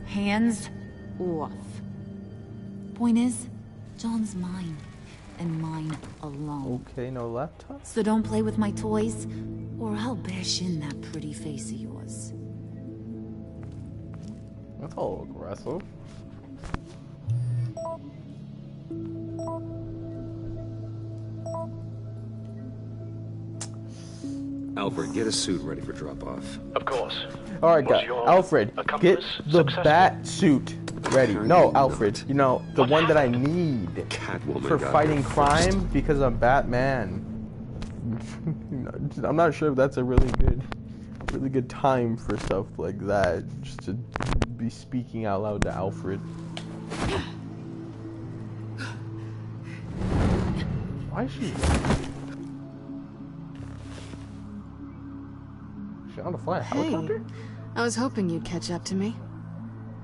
Hands off. Point is, John's mine. And mine alone. Okay, no laptop? So don't play with my toys, or I'll bash in that pretty face of yours. That's all aggressive. Alfred, get a suit ready for drop-off. Of course. Alright, guys. Alfred, get the bat suit ready. No, Alfred. You know, the one that I need for fighting crime because I'm Batman. I'm not sure if that's a really good time for stuff like that. Just to be speaking out loud to Alfred. Why is she on a flying helicopter? I was hoping you'd catch up to me.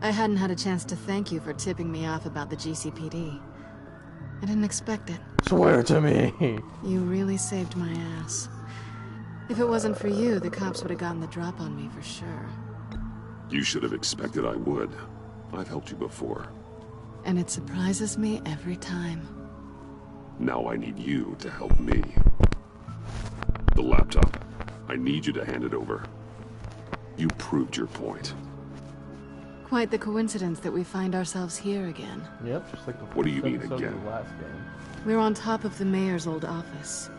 I hadn't had a chance to thank you for tipping me off about the GCPD. I didn't expect it. Swear to me. You really saved my ass. If it wasn't for you, the cops would have gotten the drop on me for sure. You should have expected I would. I've helped you before. And it surprises me every time. Now I need you to help me. The laptop. I need you to hand it over. You proved your point. Quite the coincidence that we find ourselves here again. Yep, just like the What do you mean episode of again? the last game. We're on top of the mayor's old office.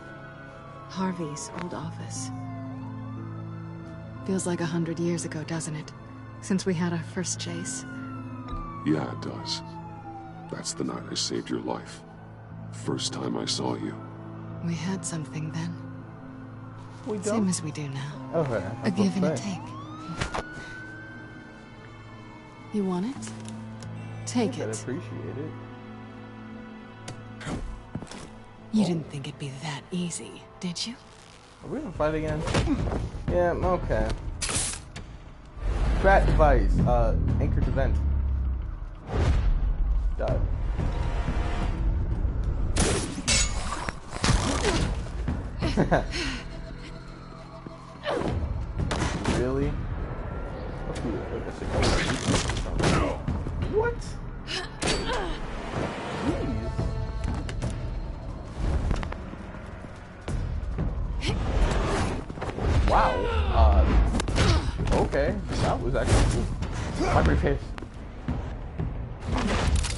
Harvey's old office. Feels like 100 years ago, doesn't it? Since we had our first chase. Yeah, it does. That's the night I saved your life. First time I saw you. We had something then. We don't? Same as we do now. Okay. A give and a take. You want it? Take I'd it. appreciate it. You didn't think it'd be that easy, did you? Are we gonna fight again? Yeah, okay. Strat device, anchor to vent. Died. Really? What? Jeez. Wow. Okay. That was actually cool. My face.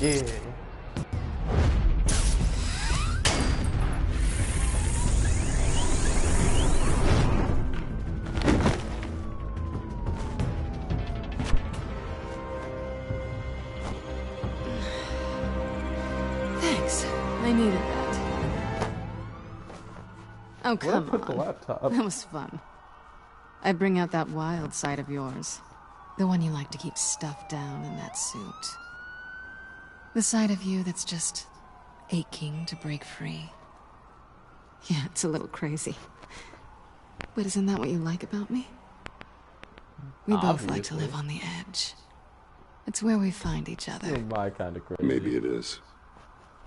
Yeah. Thanks. I needed that. Oh, come Put on. the laptop. That was fun. I bring out that wild side of yours. The one you like to keep stuffed down in that suit. The side of you that's just aching to break free. Yeah, it's a little crazy. But isn't that what you like about me? We both like to live on the edge. It's where we find each other. You're my kind of crazy. Maybe it is.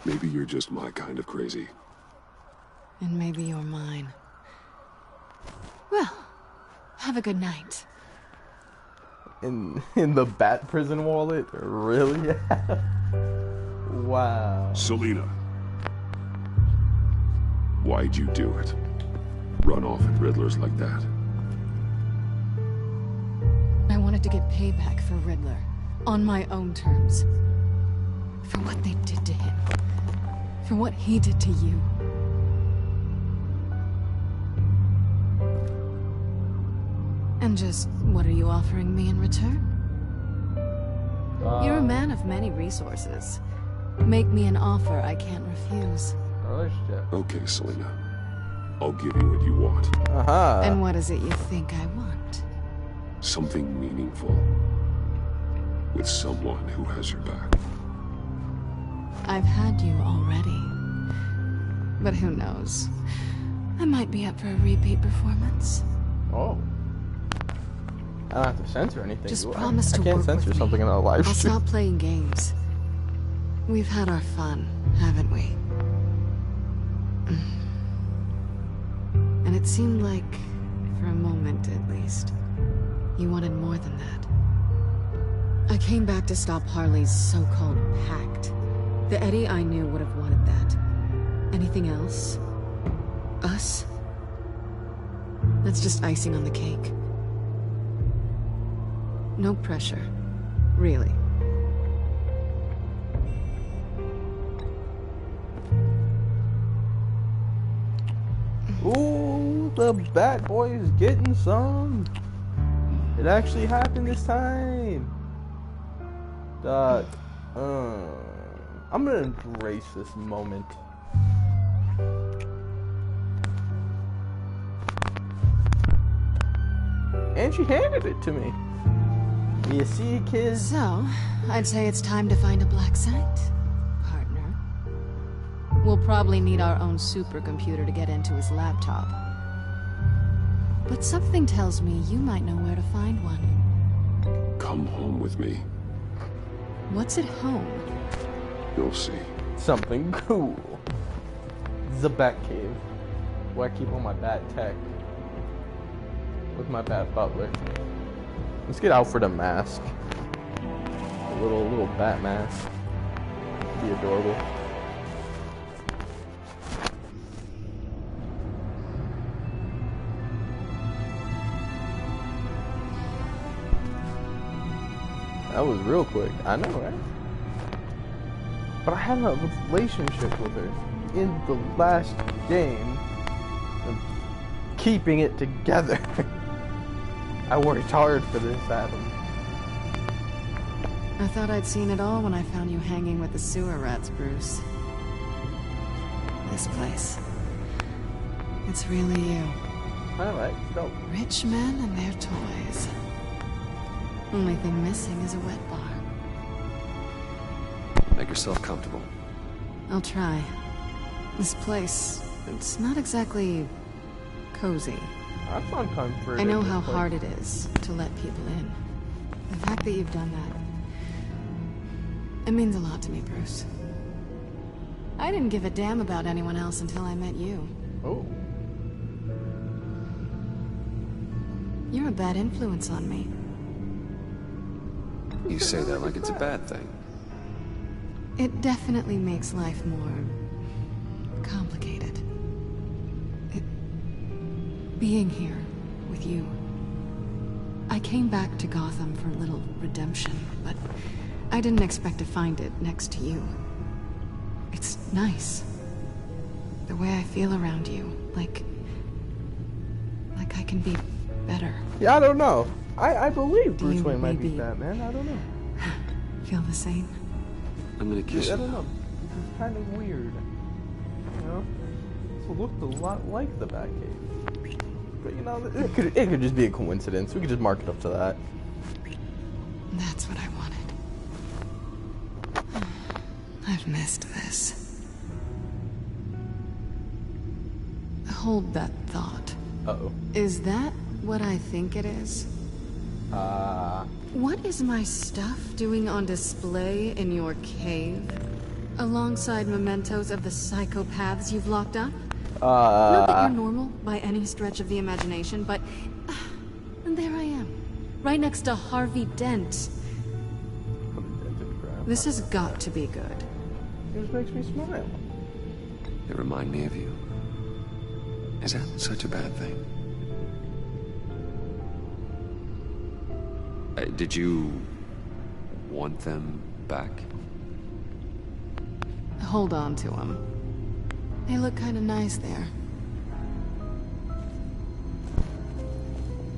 Maybe you're just my kind of crazy. And maybe you're mine. Well, have a good night. In the bat prison wallet? Really? Wow. Selina. Why'd you do it? Run off at Riddlers like that? I wanted to get payback for Riddler. On my own terms. For what they did to him. For what he did to you. And just, what are you offering me in return? You're a man of many resources. Make me an offer I can't refuse. Okay, Selina. I'll give you what you want. And what is it you think I want? Something meaningful. With someone who has your back. I've had you already. But who knows? I might be up for a repeat performance. Oh. I don't have to censor anything. Just promise to work I can't censor with something me. in a live I'll stream. stop playing games. We've had our fun, haven't we? And it seemed like, for a moment at least, you wanted more than that. I came back to stop Harley's so-called pact. The Eddie I knew would have wanted that. Anything else? Us? That's just icing on the cake. No pressure. Really. Ooh, the Bat Boy is getting some. It actually happened this time. I'm gonna embrace this moment. And she handed it to me. You see, kids? So, I'd say it's time to find a black site, partner. We'll probably need our own supercomputer to get into his laptop. But something tells me you might know where to find one. Come home with me. What's at home? You'll see. something cool. The Batcave, where I keep all my bat tech with my Bat Butler. Let's get Alfred a mask, a little bat mask. Be adorable. That was real quick. I know, right? But I had a relationship with her in the last game. And keeping it together. I worked hard for this, Adam. I thought I'd seen it all when I found you hanging with the sewer rats, Bruce. This place. It's really you. Alright, go. Rich men and their toys. Only thing missing is a wet bar. Make yourself comfortable. I'll try. This place, it's not exactly cozy. That's uncomfortable. I know how hard it is to let people in. The fact that you've done that, it means a lot to me, Bruce. I didn't give a damn about anyone else until I met you. Oh. You're a bad influence on me. You say that like it's a bad thing. It definitely makes life more complicated. Being here with you. I came back to Gotham for a little redemption, but I didn't expect to find it next to you. It's nice. The way I feel around you, like I can be better. Yeah, I don't know. I believe Bruce Wayne might be Batman. I don't know. Feel the same? I'm gonna kiss you. I don't know. It's kind of weird. You know? It looked a lot like the Batcave. But you know, it could just be a coincidence. We could just mark it up to that. That's what I wanted. I've missed this. Hold that thought. Uh-oh. Is that what I think it is? What is my stuff doing on display in your cave? Alongside mementos of the psychopaths you've locked up? Not that you're normal by any stretch of the imagination, but and there I am, right next to Harvey Dent. This has got to be good. It just makes me smile. They remind me of you. Is that such a bad thing? Did you want them back? Hold on to them. They look kind of nice there.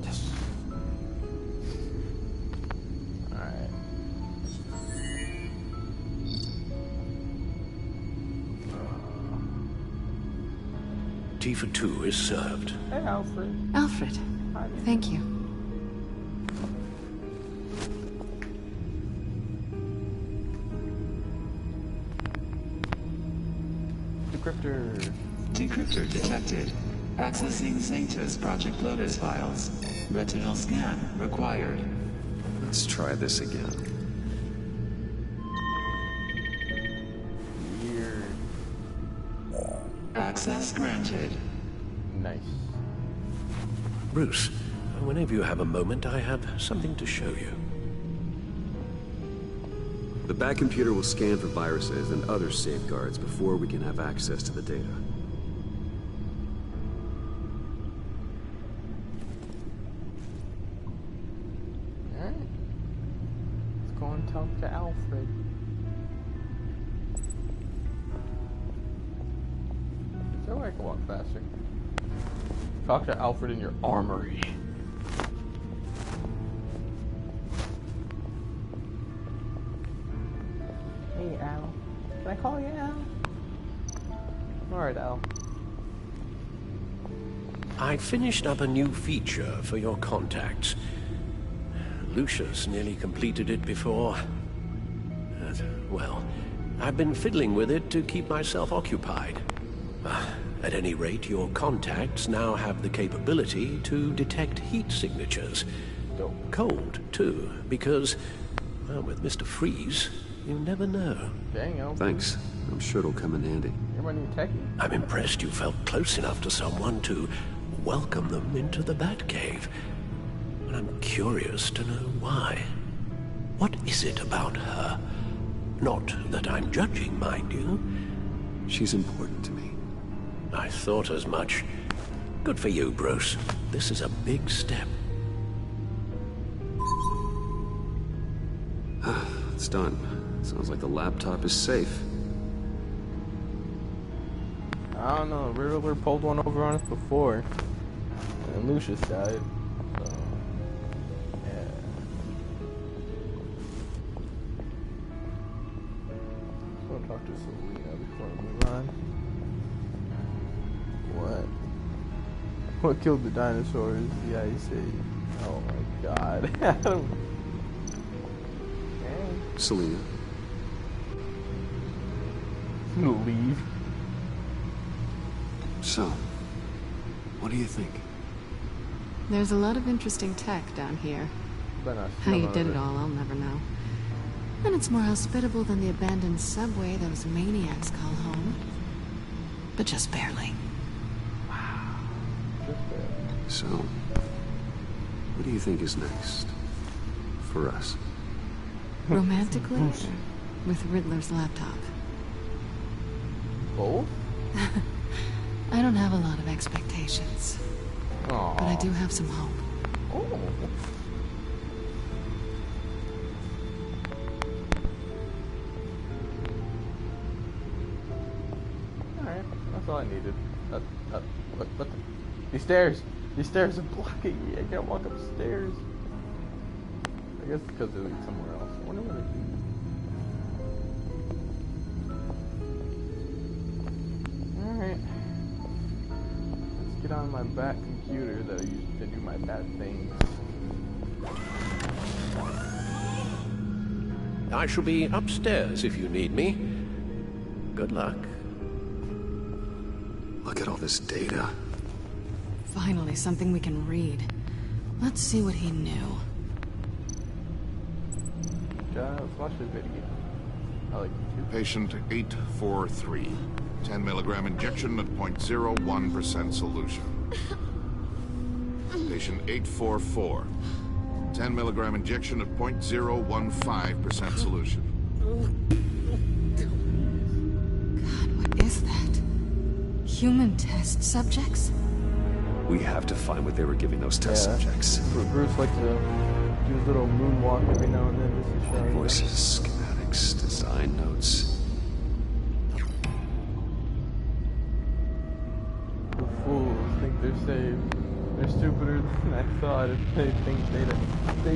Yes. Alright. Tea for two is served. Hey, Alfred. Alfred. Hi. Thank you. Decryptor. Decryptor detected. Accessing Sanctus Project Lotus files. Retinal scan required. Let's try this again. Weird. Access granted. Nice. Bruce, whenever you have a moment, I have something to show you. The Bat computer will scan for viruses and other safeguards before we can have access to the data. Alright. Let's go and talk to Alfred. Is there a way I can walk faster? Talk to Alfred in your armory. Hey, Al. Can I call you Al? Alright, Al. I finished up a new feature for your contacts. Lucius nearly completed it before. Well, I've been fiddling with it to keep myself occupied. At any rate, your contacts now have the capability to detect heat signatures. Cold, too, because, well, with Mr. Freeze, You never know. Dang, Elf. Thanks. I'm sure it'll come in handy. Everybody need techie? I'm impressed you felt close enough to someone to welcome them into the Batcave. But I'm curious to know why. What is it about her? Not that I'm judging, mind you. She's important to me. I thought as much. Good for you, Bruce. This is a big step. It's done. Sounds like the laptop is safe. I don't know. Riddler pulled one over on us before, and Lucius died. So, yeah. I'm gonna talk to Selena before I move on. What killed the dinosaurs? Yeah, you see. Oh my God. Selena. I'm gonna leave. So, what do you think? There's a lot of interesting tech down here. How you did it all, I'll never know. And it's more hospitable than the abandoned subway those maniacs call home. But just barely. Wow. Just barely. So, what do you think is next? For us? Romantically? Or with Riddler's laptop? Both? I don't have a lot of expectations. Aww. But I do have some hope. Oh. Alright, that's all I needed. What the? These stairs are blocking me. I can't walk upstairs. I guess because they lead somewhere else. I wonder where they lead. Alright. Let's get on my bat computer that I use to do my bat things. I shall be upstairs if you need me. Good luck. Look at all this data. Finally, something we can read. Let's see what he knew. Let's watch the video. I like YouTube. Patient 843. 10 milligram injection at 0.01% solution. Patient 844. 10 milligram injection at 0.015% solution. God, what is that? Human test subjects? We have to find what they were giving those test subjects. Bruce likes to do his little moonwalk every now and then. Just to show Voices, schematics, design notes. The fools think they're saved. They're stupider than I thought. If they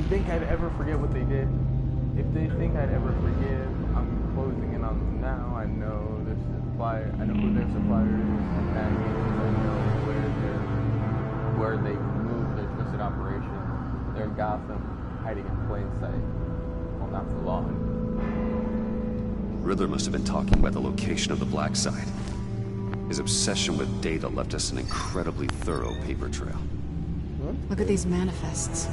think I'd ever forget what they did. If they think I'd ever forgive, I'm closing in on them now. I know their supplier. I know who their supplier is, and that means I know where they moved their twisted operation. They're in Gotham, hiding in plain sight. Well, not for long. Riddler must have been talking about the location of the Black Site. His obsession with data left us an incredibly thorough paper trail. Look at these manifests.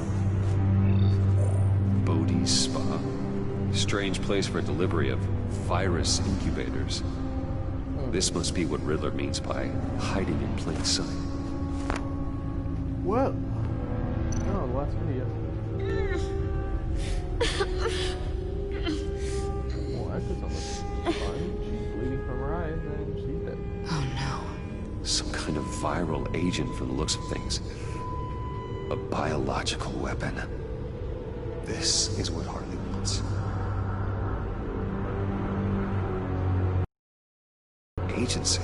Bodhi's Spa. Strange place for delivery of virus incubators. This must be what Riddler means by hiding in plain sight. What? No, the last video. Well, that doesn't look fun. She's bleeding from her eyes and she's dead. Oh no. Some kind of viral agent from the looks of things. A biological weapon. This is what Harley wants. Agency.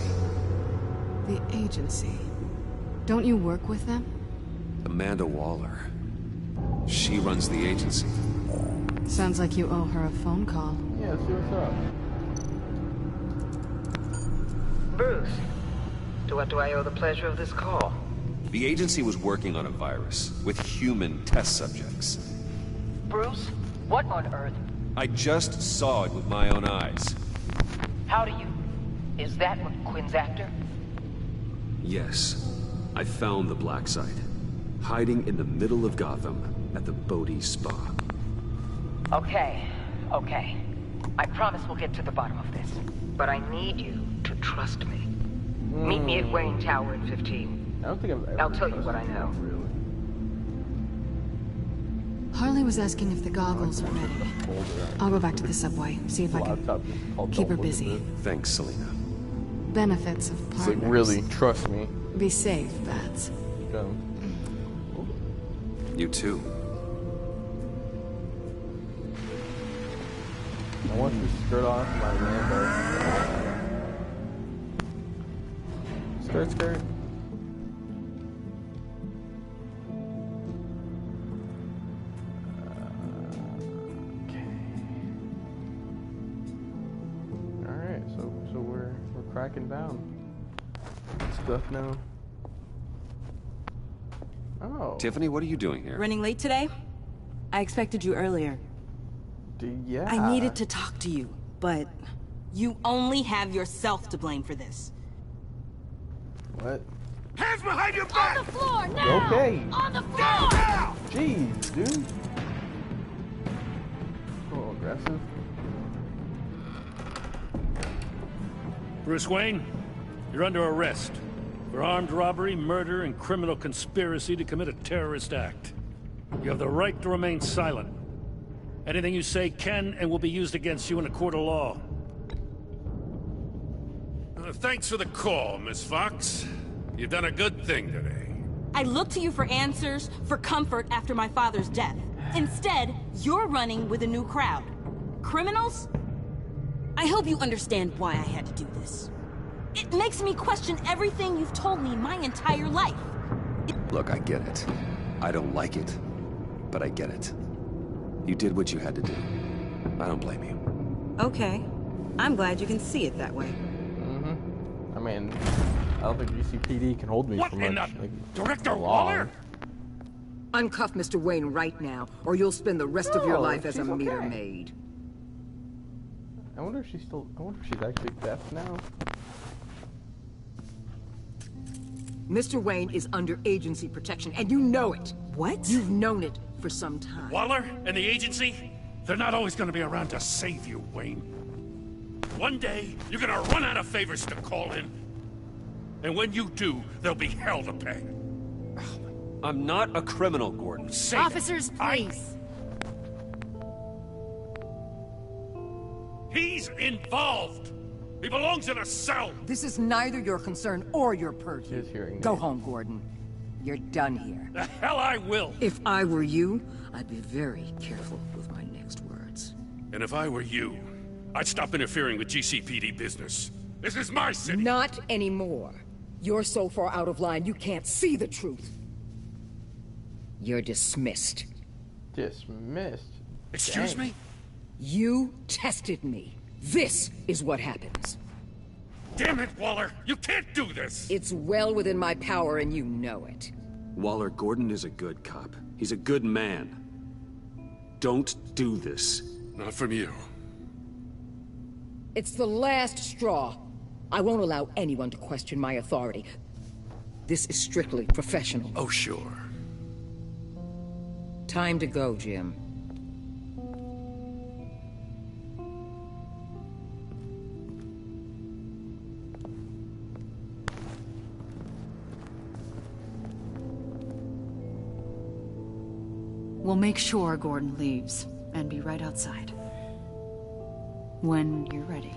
The agency. Don't you work with them? Amanda Waller. She runs the agency. Sounds like you owe her a phone call. Yeah, see what's up. Bruce, to what do I owe the pleasure of this call? The agency was working on a virus with human test subjects. Bruce, what on earth? I just saw it with my own eyes. How do you... Is that what Quinn's after? Yes. I found the Black Site. Hiding in the middle of Gotham at the Bodhi Spa. Okay. I I promise we'll get to the bottom of this. But I need you to trust me. Meet me at Wayne Tower in 15. I don't think I've ever I'll tell you what I know. Really. Harley was asking if the goggles are ready. I'll go back to the subway, see if I can keep her busy. Thanks, Selina. Benefits of partners. It's like, really, trust me. Be safe, Bats. Go. You too. I want to skirt off my Rambo. Skirt, skirt. Okay. All right, so we're cracking down. Stuff now. Oh. Tiffany, what are you doing here? Running late today? I expected you earlier. Yeah. I needed to talk to you, but you only have yourself to blame for this. What? Hands behind your back! On the floor, now! Okay. On the floor! Now! Jeez, dude. A little aggressive. Bruce Wayne, you're under arrest for armed robbery, murder, and criminal conspiracy to commit a terrorist act. You have the right to remain silent. Anything you say can and will be used against you in a court of law. Thanks for the call, Miss Fox. You've done a good thing today. I looked to you for answers, for comfort after my father's death. Instead, you're running with a new crowd. Criminals? I hope you understand why I had to do this. It makes me question everything you've told me my entire life. Look, I get it. I don't like it, but I get it. You did what you had to do. I don't blame you. Okay. I'm glad you can see it that way. I mean, I don't think GCPD can hold me for much. Director Waller? Uncuff Mr. Wayne right now, or you'll spend the rest of your life as a meter maid. I wonder if she's actually deaf now. Mr. Wayne is under agency protection, and you know it. What? You've known it for some time. Waller and the agency? They're not always gonna be around to save you, Wayne. One day, you're gonna run out of favors to call in. And when you do, there'll be hell to pay. I'm not a criminal, Gordon. Officers, please. He's involved. He belongs in a cell. This is neither your concern or your purview. Go home, Gordon. You're done here. The hell I will. If I were you, I'd be very careful with my next words. And if I were you, I'd stop interfering with GCPD business. This is my city. Not anymore. You're so far out of line, you can't see the truth. You're dismissed. Dismissed? Excuse me? You tested me. This is what happens. Damn it, Waller! You can't do this! It's well within my power and you know it. Waller, Gordon is a good cop. He's a good man. Don't do this. Not from you. It's the last straw. I won't allow anyone to question my authority. This is strictly professional. Oh, sure. Time to go, Jim. We'll make sure Gordon leaves, and be right outside. When you're ready.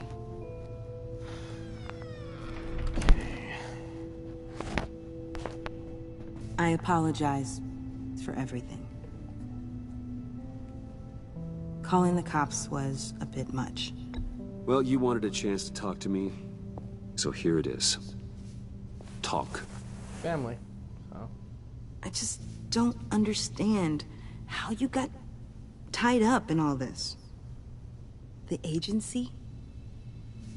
I apologize for everything. Calling the cops was a bit much. Well, you wanted a chance to talk to me, so here it is. Talk. Family. So. I just don't understand how you got tied up in all this. The agency?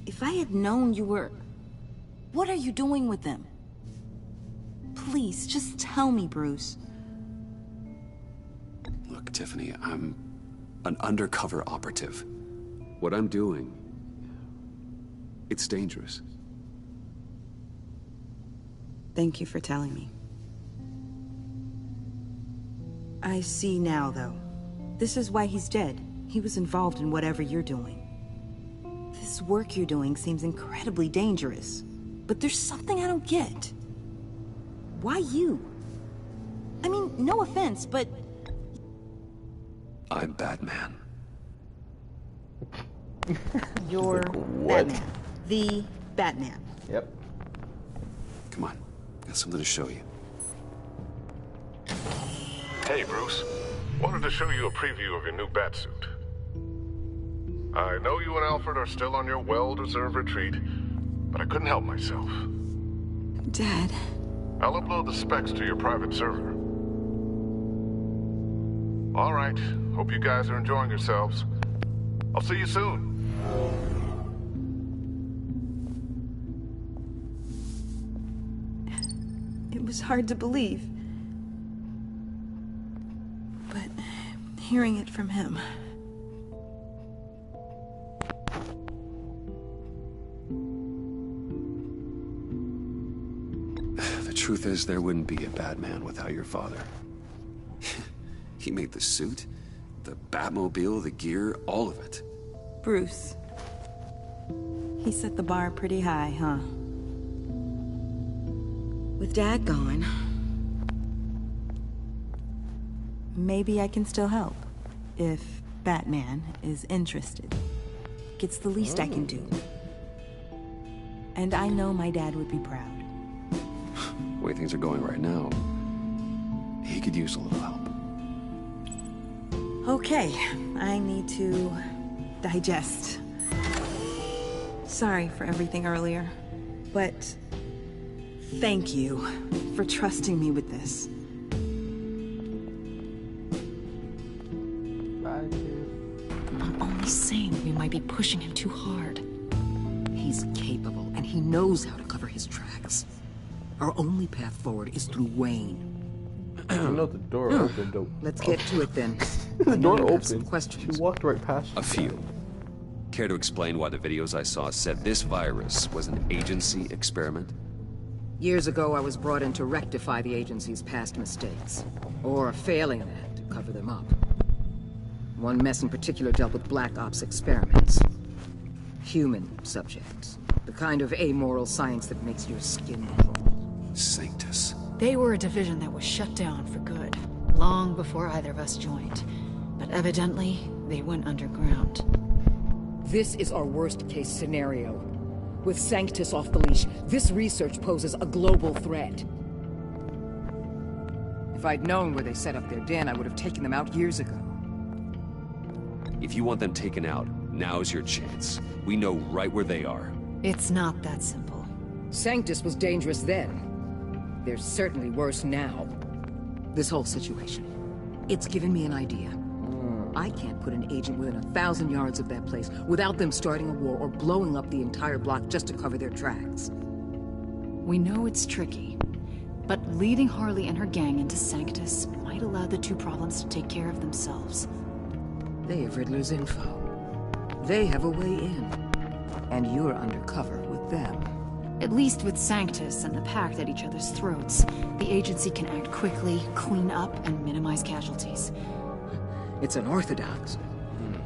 If I had known you were... What are you doing with them? Please, just tell me, Bruce. Look, Tiffany, I'm an undercover operative. What I'm doing, it's dangerous. Thank you for telling me. I see now, though. This is why he's dead. He was involved in whatever you're doing. This work you're doing seems incredibly dangerous. But there's something I don't get. Why you? I mean, no offense, but... I'm Batman. You're Batman. The Batman. Yep. Come on. Got something to show you. Hey, Bruce. Wanted to show you a preview of your new Batsuit. I know you and Alfred are still on your well-deserved retreat, but I couldn't help myself. Dad. I'll upload the specs to your private server. All right. Hope you guys are enjoying yourselves. I'll see you soon. It was hard to believe. But hearing it from him... The truth is, there wouldn't be a Batman without your father. He made the suit, the Batmobile, the gear, all of it. Bruce. He set the bar pretty high, huh? With Dad gone, maybe I can still help. If Batman is interested. It's the least I can do. And I know my dad would be proud. The way things are going right now, he could use a little help. Okay, I need to digest. Sorry for everything earlier, but thank you for trusting me with this. I'm only saying we might be pushing him too hard. He's capable, and he knows how to cover his tracks. Our only path forward is through Wayne. You know the door opened. Let's get to it then. The door opened. Some questions. She walked right past you. A few. Care to explain why the videos I saw said this virus was an agency experiment? Years ago, I was brought in to rectify the agency's past mistakes. Or failing that, to cover them up. One mess in particular dealt with Black Ops experiments. Human subjects. The kind of amoral science that makes your skin crawl. Sanctus. They were a division that was shut down for good, long before either of us joined. But evidently, they went underground. This is our worst-case scenario. With Sanctus off the leash, this research poses a global threat. If I'd known where they set up their den, I would have taken them out years ago. If you want them taken out, now's your chance. We know right where they are. It's not that simple. Sanctus was dangerous then. They're certainly worse now. This whole situation, it's given me an idea. I can't put an agent within 1,000 yards of that place without them starting a war or blowing up the entire block just to cover their tracks. We know it's tricky, but leading Harley and her gang into Sanctus might allow the two problems to take care of themselves. They have Riddler's info. They have a way in. And you're undercover with them. At least with Sanctus and the Pact at each other's throats, the agency can act quickly, clean up, and minimize casualties. It's unorthodox.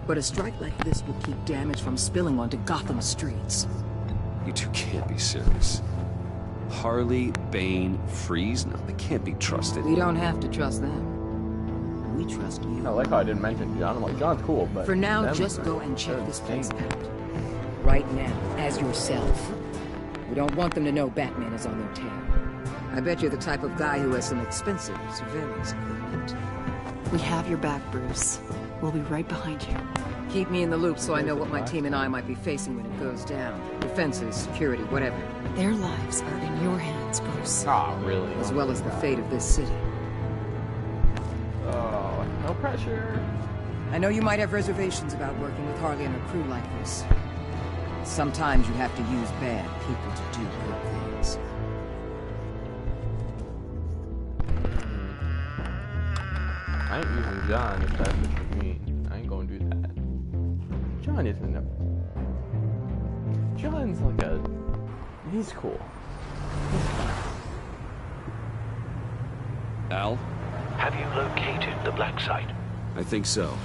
But a strike like this will keep damage from spilling onto Gotham's streets. You two can't be serious. Harley, Bane, Freeze? No, they can't be trusted. We don't have to trust them. We trust you. I like how I didn't mention John. I'm like, John's cool, but... For now, just go and check this place out. Right now, as yourself. We don't want them to know Batman is on their tail. I bet you're the type of guy who has some expensive surveillance equipment. We have your back, Bruce. We'll be right behind you. Keep me in the loop so I know what my team and I might be facing when it goes down. Defenses, security, whatever. Their lives are in your hands, Bruce. Ah, really? As well as the fate of this city. Oh, no pressure. I know you might have reservations about working with Harley and her crew like this. Sometimes you have to use bad people to do good things. I ain't using John if that's what you mean. I ain't gonna do that. John isn't a... John's like a... He's cool. He's fine. Al? Have you located the black site? I think so.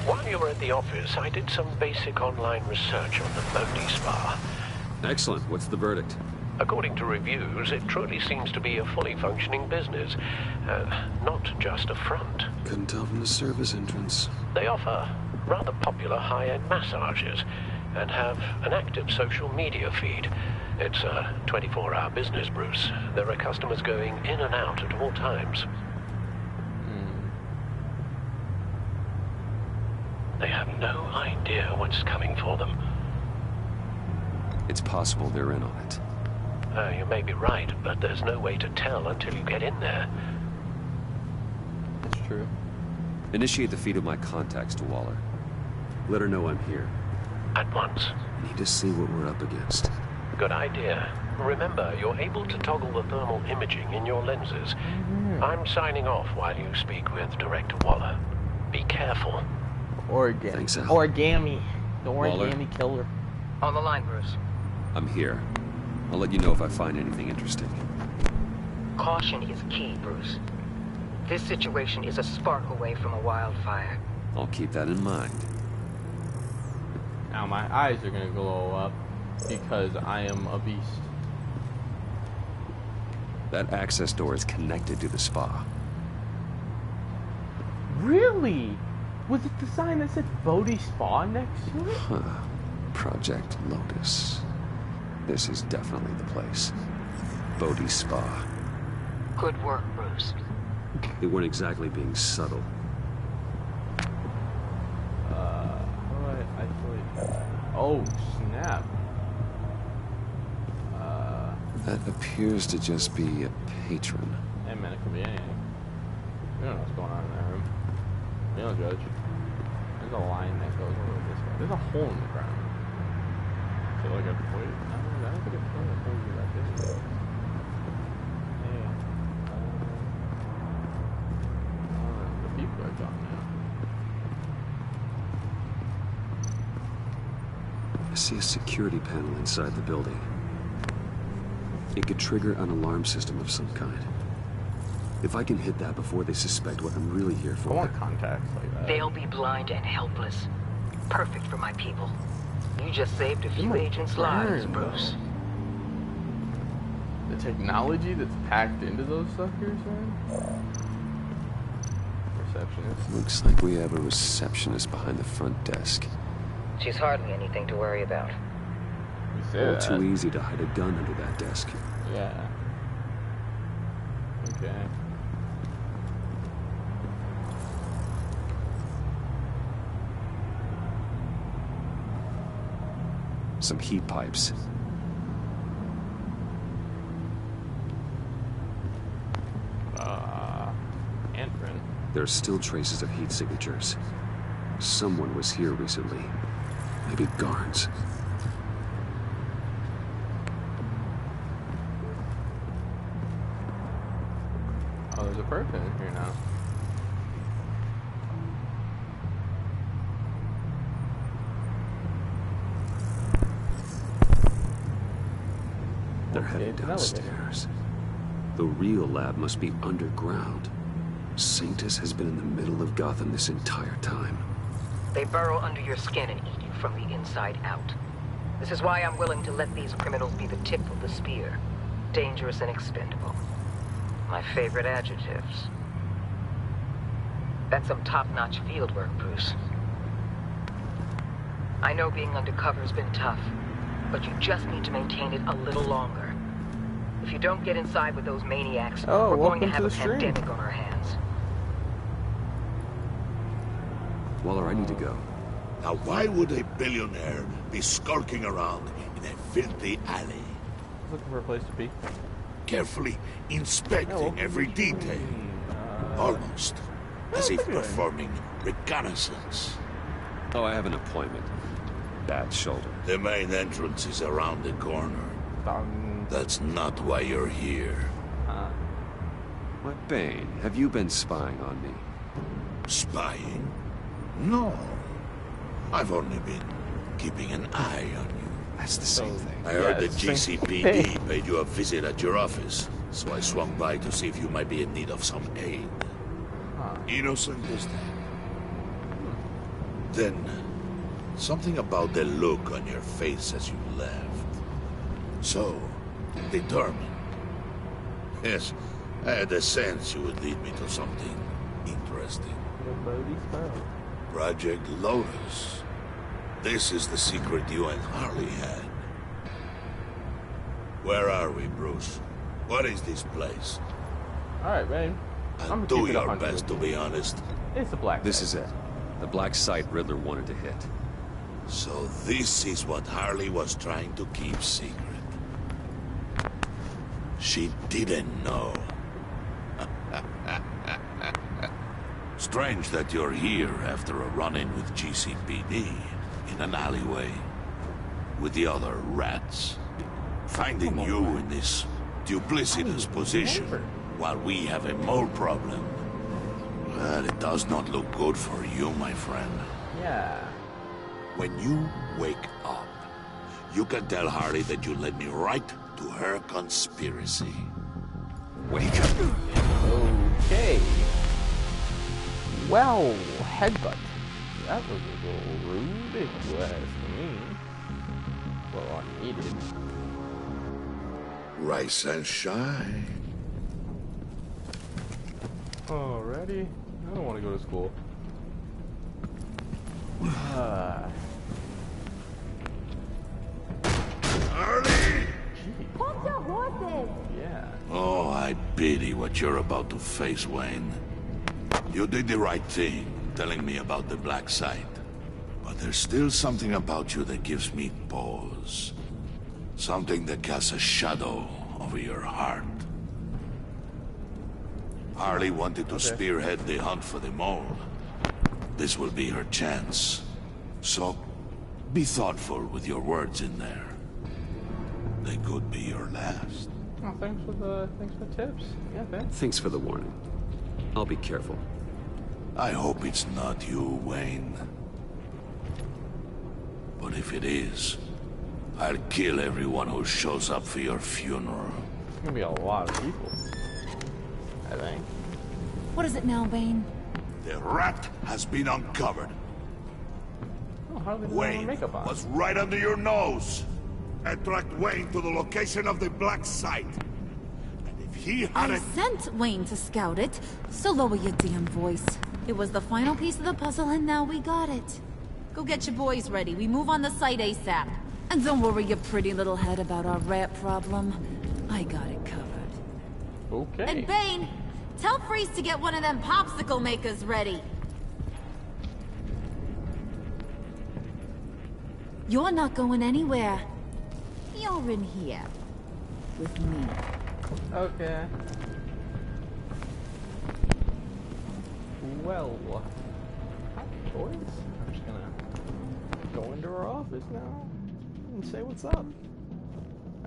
While you were at the office, I did some basic online research on the Bodhi Spa. Excellent. What's the verdict? According to reviews, it truly seems to be a fully functioning business, not just a front. Couldn't tell from the service entrance. They offer rather popular high-end massages and have an active social media feed. It's a 24-hour business, Bruce. There are customers going in and out at all times. They have no idea what's coming for them. It's possible they're in on it. You may be right, but there's no way to tell until you get in there. That's true. Initiate the feed of my contacts to Waller. Let her know I'm here. At once. I need to see what we're up against. Good idea. Remember, you're able to toggle the thermal imaging in your lenses. I'm signing off while you speak with Director Waller. Be careful. Thanks, Al. Origami. The Waller. origami killer. On the line, Bruce. I'm here. I'll let you know if I find anything interesting. Caution is key, Bruce. This situation is a spark away from a wildfire. I'll keep that in mind. Now my eyes are gonna glow up because I am a beast. That access door is connected to the spa. Really? Was it the sign that said Bodhi Spa next to it? Huh. Project Lotus. This is definitely the place. Bodhi Spa. Good work, Bruce. They weren't exactly being subtle. Oh, snap. That appears to just be a patron. Hey man, it could be anything. We don't know what's going on in that room. We don't judge. There's a line that goes over this way. There's a hole in the ground. So like a wait. I don't think it's going to hold you like this. Yeah. The people are gone now. I see a security panel inside the building. It could trigger an alarm system of some kind. If I can hit that before they suspect what I'm really here for... I want contacts like that. They'll be blind and helpless. Perfect for my people. You just saved a few agents' lives, Bruce. The technology that's packed into those suckers, man? Receptionist. Looks like we have a receptionist behind the front desk. She's hardly anything to worry about. All too easy to hide a gun under that desk. Yeah. Okay. Some heat pipes. Antrin. There are still traces of heat signatures. Someone was here recently. Maybe guards. Oh, there's a person in here now. They're heading downstairs. The real lab must be underground. Sanctus has been in the middle of Gotham this entire time. They burrow under your skin and eat you from the inside out. This is why I'm willing to let these criminals be the tip of the spear. Dangerous and expendable. My favorite adjectives. That's some top-notch field work, Bruce. I know being undercover's been tough, but you just need to maintain it a little longer. If you don't get inside with those maniacs, we're going to have a pandemic on our hands. Waller, I need to go. Now why would a billionaire be skulking around in a filthy alley? Looking for a place to be. Carefully inspecting every detail. Almost as if performing reconnaissance. Oh, I have an appointment. Bad shoulder. The main entrance is around the corner. That's not why you're here. What, Bane? Have you been spying on me? Spying? No. I've only been keeping an eye on you. That's the same thing. I heard the GCPD paid you a visit at your office, so I swung by to see if you might be in need of some aid. Innocent as that. Then, something about the look on your face as you left. So, determined. Yes, I had a sense you would lead me to something interesting. Project Lotus. This is the secret you and Harley had. Where are we, Bruce? What is this place? Alright, man. And do your best to be honest. It's the black This is it. The black site Riddler wanted to hit. So this is what Harley was trying to keep secret. She didn't know. Strange that you're here after a run-in with GCPD in an alleyway with the other rats. Finding you in this duplicitous position while we have a mole problem. Well, it does not look good for you, my friend. Yeah. When you wake up, you can tell Harley that you led me right to her conspiracy. Wake up. Okay. Well, headbutt. That was a little rude, if you ask me. Well, I needed. Rise and shine. Alrighty. I don't want to go to school. Harley! Hold your horses! Yeah. Oh, I pity what you're about to face, Wayne. You did the right thing, telling me about the black site. But there's still something about you that gives me pause. Something that casts a shadow over your heart. Harley wanted to spearhead the hunt for the mole. This will be her chance. So, be thoughtful with your words in there. They could be your last. Oh, thanks for the tips. Yeah, thanks. Thanks for the warning. I'll be careful. I hope it's not you, Wayne. But if it is, I'll kill everyone who shows up for your funeral. It's gonna be a lot of people, I think. What is it now, Wayne? The rat has been uncovered. Oh, how did they Wayne makeup on? was right under your nose. I tracked Wayne to the location of the black site. And if he had I sent Wayne to scout it, so lower your damn voice. It was the final piece of the puzzle, and now we got it. Go get your boys ready. We move on the site ASAP. And don't worry your pretty little head about our rat problem. I got it covered. Okay. And Bane, tell Freeze to get one of them popsicle makers ready. You're not going anywhere. You're in here. With me. Okay. Well, hi, boys. I'm just gonna go into her office now and say what's up.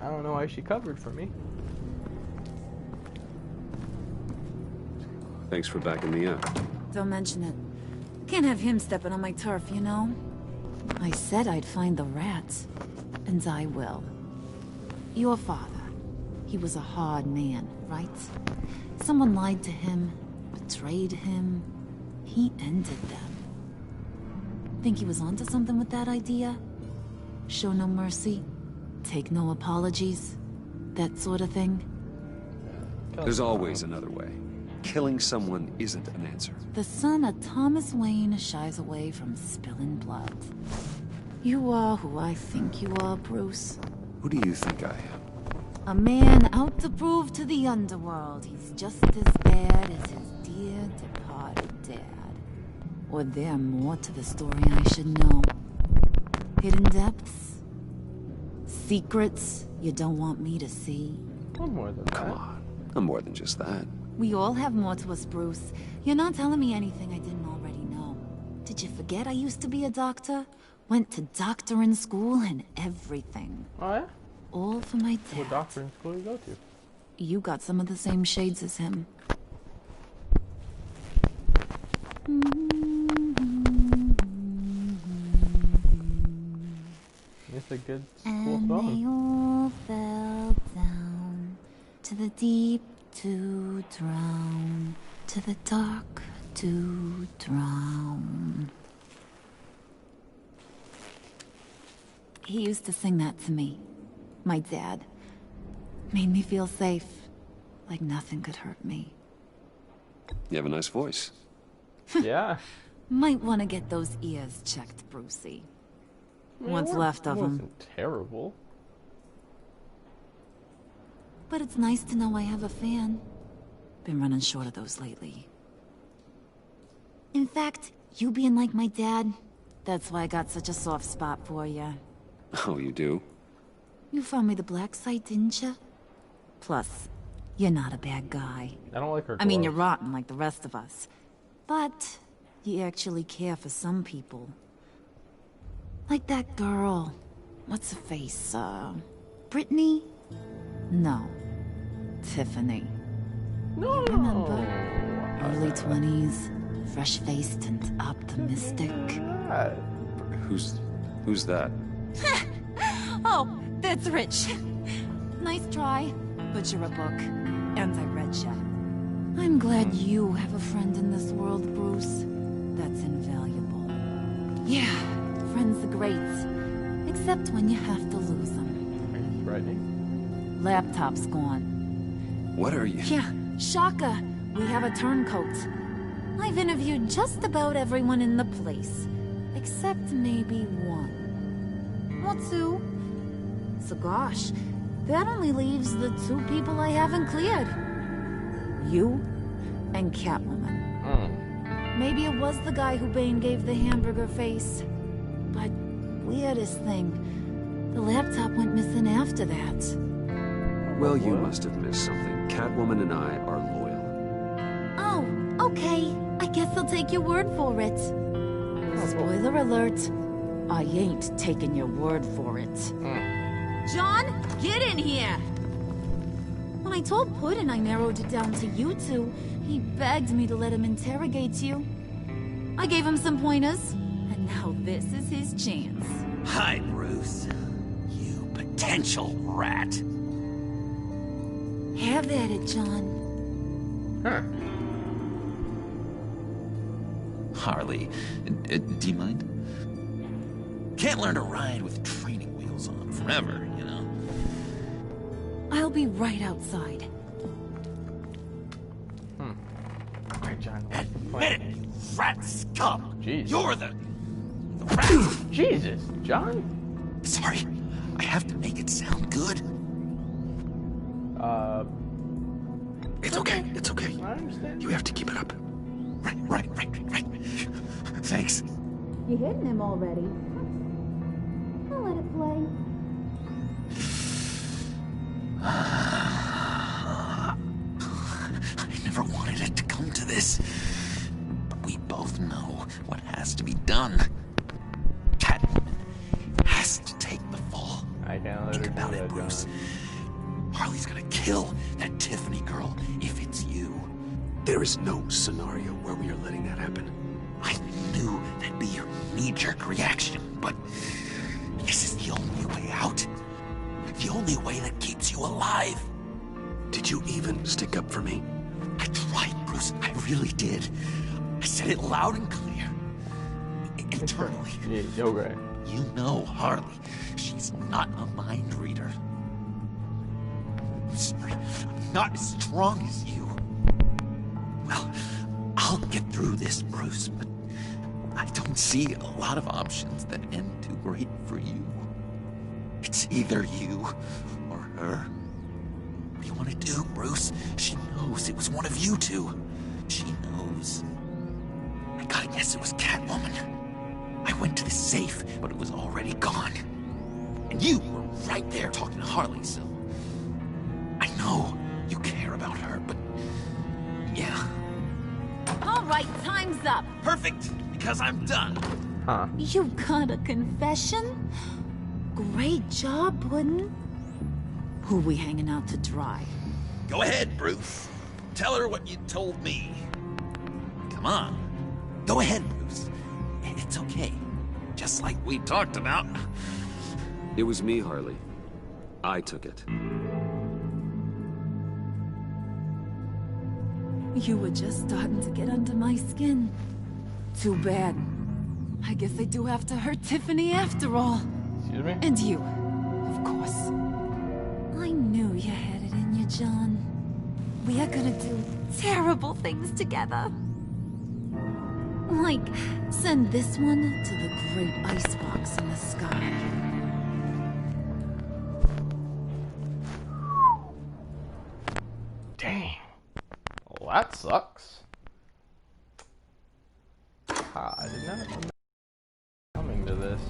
I don't know why she covered for me. Thanks for backing me up. Don't mention it. Can't have him stepping on my turf, you know? I said I'd find the rats. And I will. Your father. He was a hard man, right? Someone lied to him, betrayed him. He ended them. Think he was onto something with that idea? Show no mercy? Take no apologies? That sort of thing? There's always another way. Killing someone isn't an answer. The son of Thomas Wayne shies away from spilling blood. You are who I think you are, Bruce. Who do you think I am? A man out to prove to the underworld he's just as bad as his dear departed dad. Or there more to the story I should know. Hidden depths? Secrets you don't want me to see? I'm more than that. Come on. I'm more than just that. We all have more to us, Bruce. You're not telling me anything I didn't already know. Did you forget I used to be a doctor? Went to doctoring school and everything. Oh, yeah? All for my dad. What doctoring school do you go to? You got some of the same shades as him. It's a good school And song. they all fell down to the deep to drown, to the dark to drown. He used to sing that to me. My dad. Made me feel safe. Like nothing could hurt me. You have a nice voice. Yeah. Might want to get those ears checked, Brucey. What's left of them. Wasn't terrible. But it's nice to know I have a fan. Been running short of those lately. In fact, you being like my dad, that's why I got such a soft spot for you. Oh, you do? You found me the black site, didn't you? Plus, you're not a bad guy. I don't like her. I mean, you're rotten like the rest of us. But you actually care for some people. Like that girl. What's her face? Brittany? No. Tiffany. No. You remember? Early 20s, fresh-faced and optimistic. Who's that? Oh, that's Rich. Nice try, but you're a book, and I read ya. I'm glad you have a friend in this world, Bruce. That's invaluable. Yeah, friends are great. Except when you have to lose them. Are you threatening? Laptop's gone. What are you? Yeah, Shaka. We have a turncoat. I've interviewed just about everyone in the place. Except maybe one. Or two. So gosh, that only leaves the two people I haven't cleared. You and Catwoman. Maybe it was the guy who Bane gave the hamburger face. But weirdest thing, the laptop went missing after that. Well, you must have missed something. Catwoman and I are loyal. Oh, okay. I guess I'll take your word for it. Spoiler alert. I ain't taking your word for it. John, get in here! When I told Puddin' I narrowed it down to you two, he begged me to let him interrogate you. I gave him some pointers, and now this is his chance. Hi, Bruce. You potential rat. Have at it, John. Harley, do you mind? Can't learn to ride with training wheels on forever, you know? I'll be right outside. Alright, John. Admit it, you rat scum! Jeez. You're the rat! Jesus, John? Sorry, I have to make it sound good. It's okay, it's okay. I understand. You have to keep it up. Right. Thanks. You hitting him already? I'll let it play. I never wanted it to come to this. But we both know what has to be done. Catwoman has to take the fall. I can't let Think her about do it, that, Bruce. John. Harley's gonna kill that Tiffany girl if it's you. There is no scenario where we are letting that happen. I knew that'd be your knee-jerk reaction, but this is the only way out. The only way that keeps you alive. Did you even stick up for me? I tried, Bruce. I really did. I said it loud and clear. Internally. Yeah, okay. You know Harley. She's not a mind reader. I'm sorry. I'm not as strong as you. Well, I'll get through this, Bruce, but I don't see a lot of options that end too great for you. It's either you or her. What do you want to do, Bruce? She knows it was one of you two. She knows. I gotta guess it was Catwoman. I went to the safe, but it was already gone. And you were right there talking to Harley, so... I know you care about her, but... yeah. All right, time's up. Perfect, because I'm done. Huh. You got a confession? Great job, Puddin'. Who we hanging out to dry? Go ahead, Bruce. Tell her what you told me. Come on. Go ahead, Bruce. It's okay. Just like we talked about. It was me, Harley. I took it. You were just starting to get under my skin. Too bad. I guess I do have to hurt Tiffany after all. She Excuse me? And you, of course. I knew you had it in you, John. We are gonna do terrible things together. Like, send this one to the great icebox in the sky. Dang. Well, that sucks. I did not know coming to this.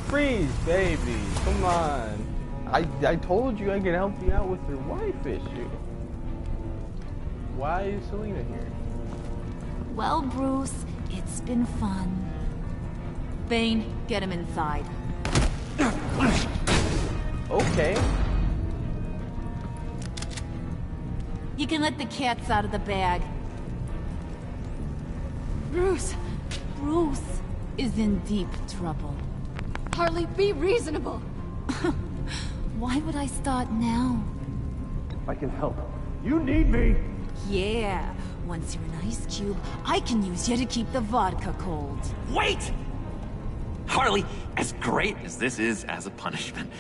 Freeze, baby. Come on. I told you I could help you out with your wife issue. Why is Selena here? Well, Bruce, it's been fun. Bane, get him inside. Okay. You can let the cats out of the bag. Bruce is in deep trouble. Harley, be reasonable. Why would I start now? I can help. You need me. Yeah, once you're an ice cube, I can use you to keep the vodka cold. Wait! Harley, as great as this is as a punishment,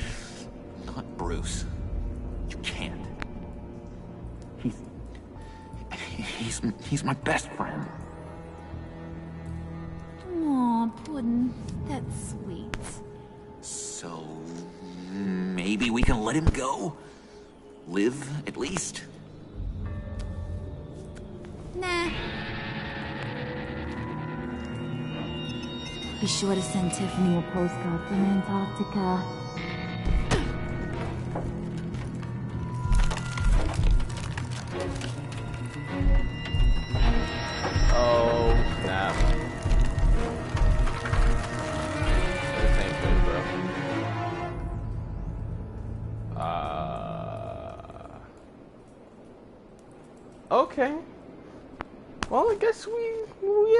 not Bruce. You can't. He's my best friend. Aw, Puddin', that's sweet. So maybe we can let him go? Live, at least? Nah. Be sure to send Tiffany a postcard from Antarctica. Oh, snap. This ain't good, bro. Okay. Well, I guess we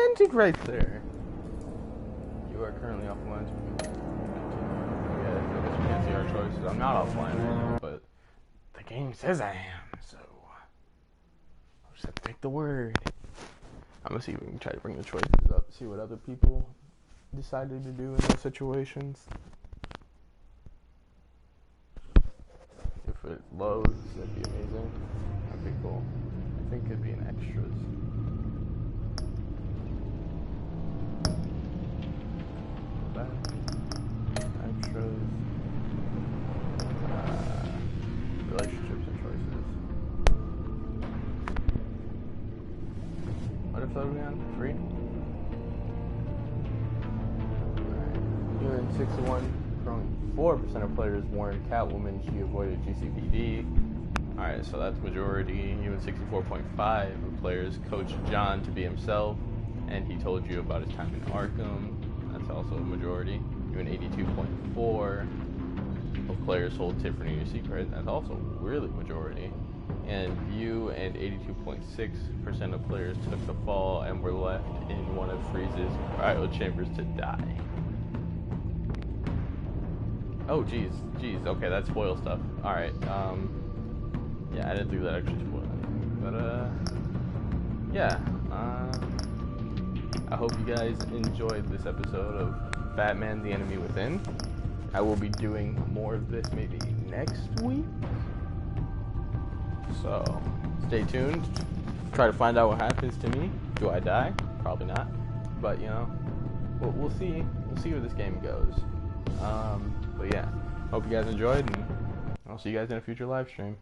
ended right there. You are currently offline. Yeah, I guess we can't see our choices. I'm not offline right now, but the game says I am, so I'll just have to take the word. I'm gonna see if we can try to bring the choices up, see what other people decided to do in those situations. If it loads, that'd be amazing. That'd be cool. I think it'd be in extras. Extras. Relationships and choices. What episode are we on? 3? Alright. Unit 61.4% of players warned Catwoman she avoided GCPD. Alright, so that's majority. Unit 64.5% of players coached John to be himself, and he told you about his time in Arkham. That's also a majority. Unit 82.4% of players told Tiffany your secret. That's also really majority. And you and 82.6% of players took the fall and were left in one of Freeze's cryo chambers to die. Oh, geez. Okay, that spoils stuff. Alright, yeah, I didn't do that extra spoil anything. But, yeah, I hope you guys enjoyed this episode of Batman: The Enemy Within. I will be doing more of this maybe next week. So, stay tuned. Try to find out what happens to me. Do I die? Probably not. But, you know, we'll see. We'll see where this game goes. But yeah, hope you guys enjoyed, and I'll see you guys in a future live stream.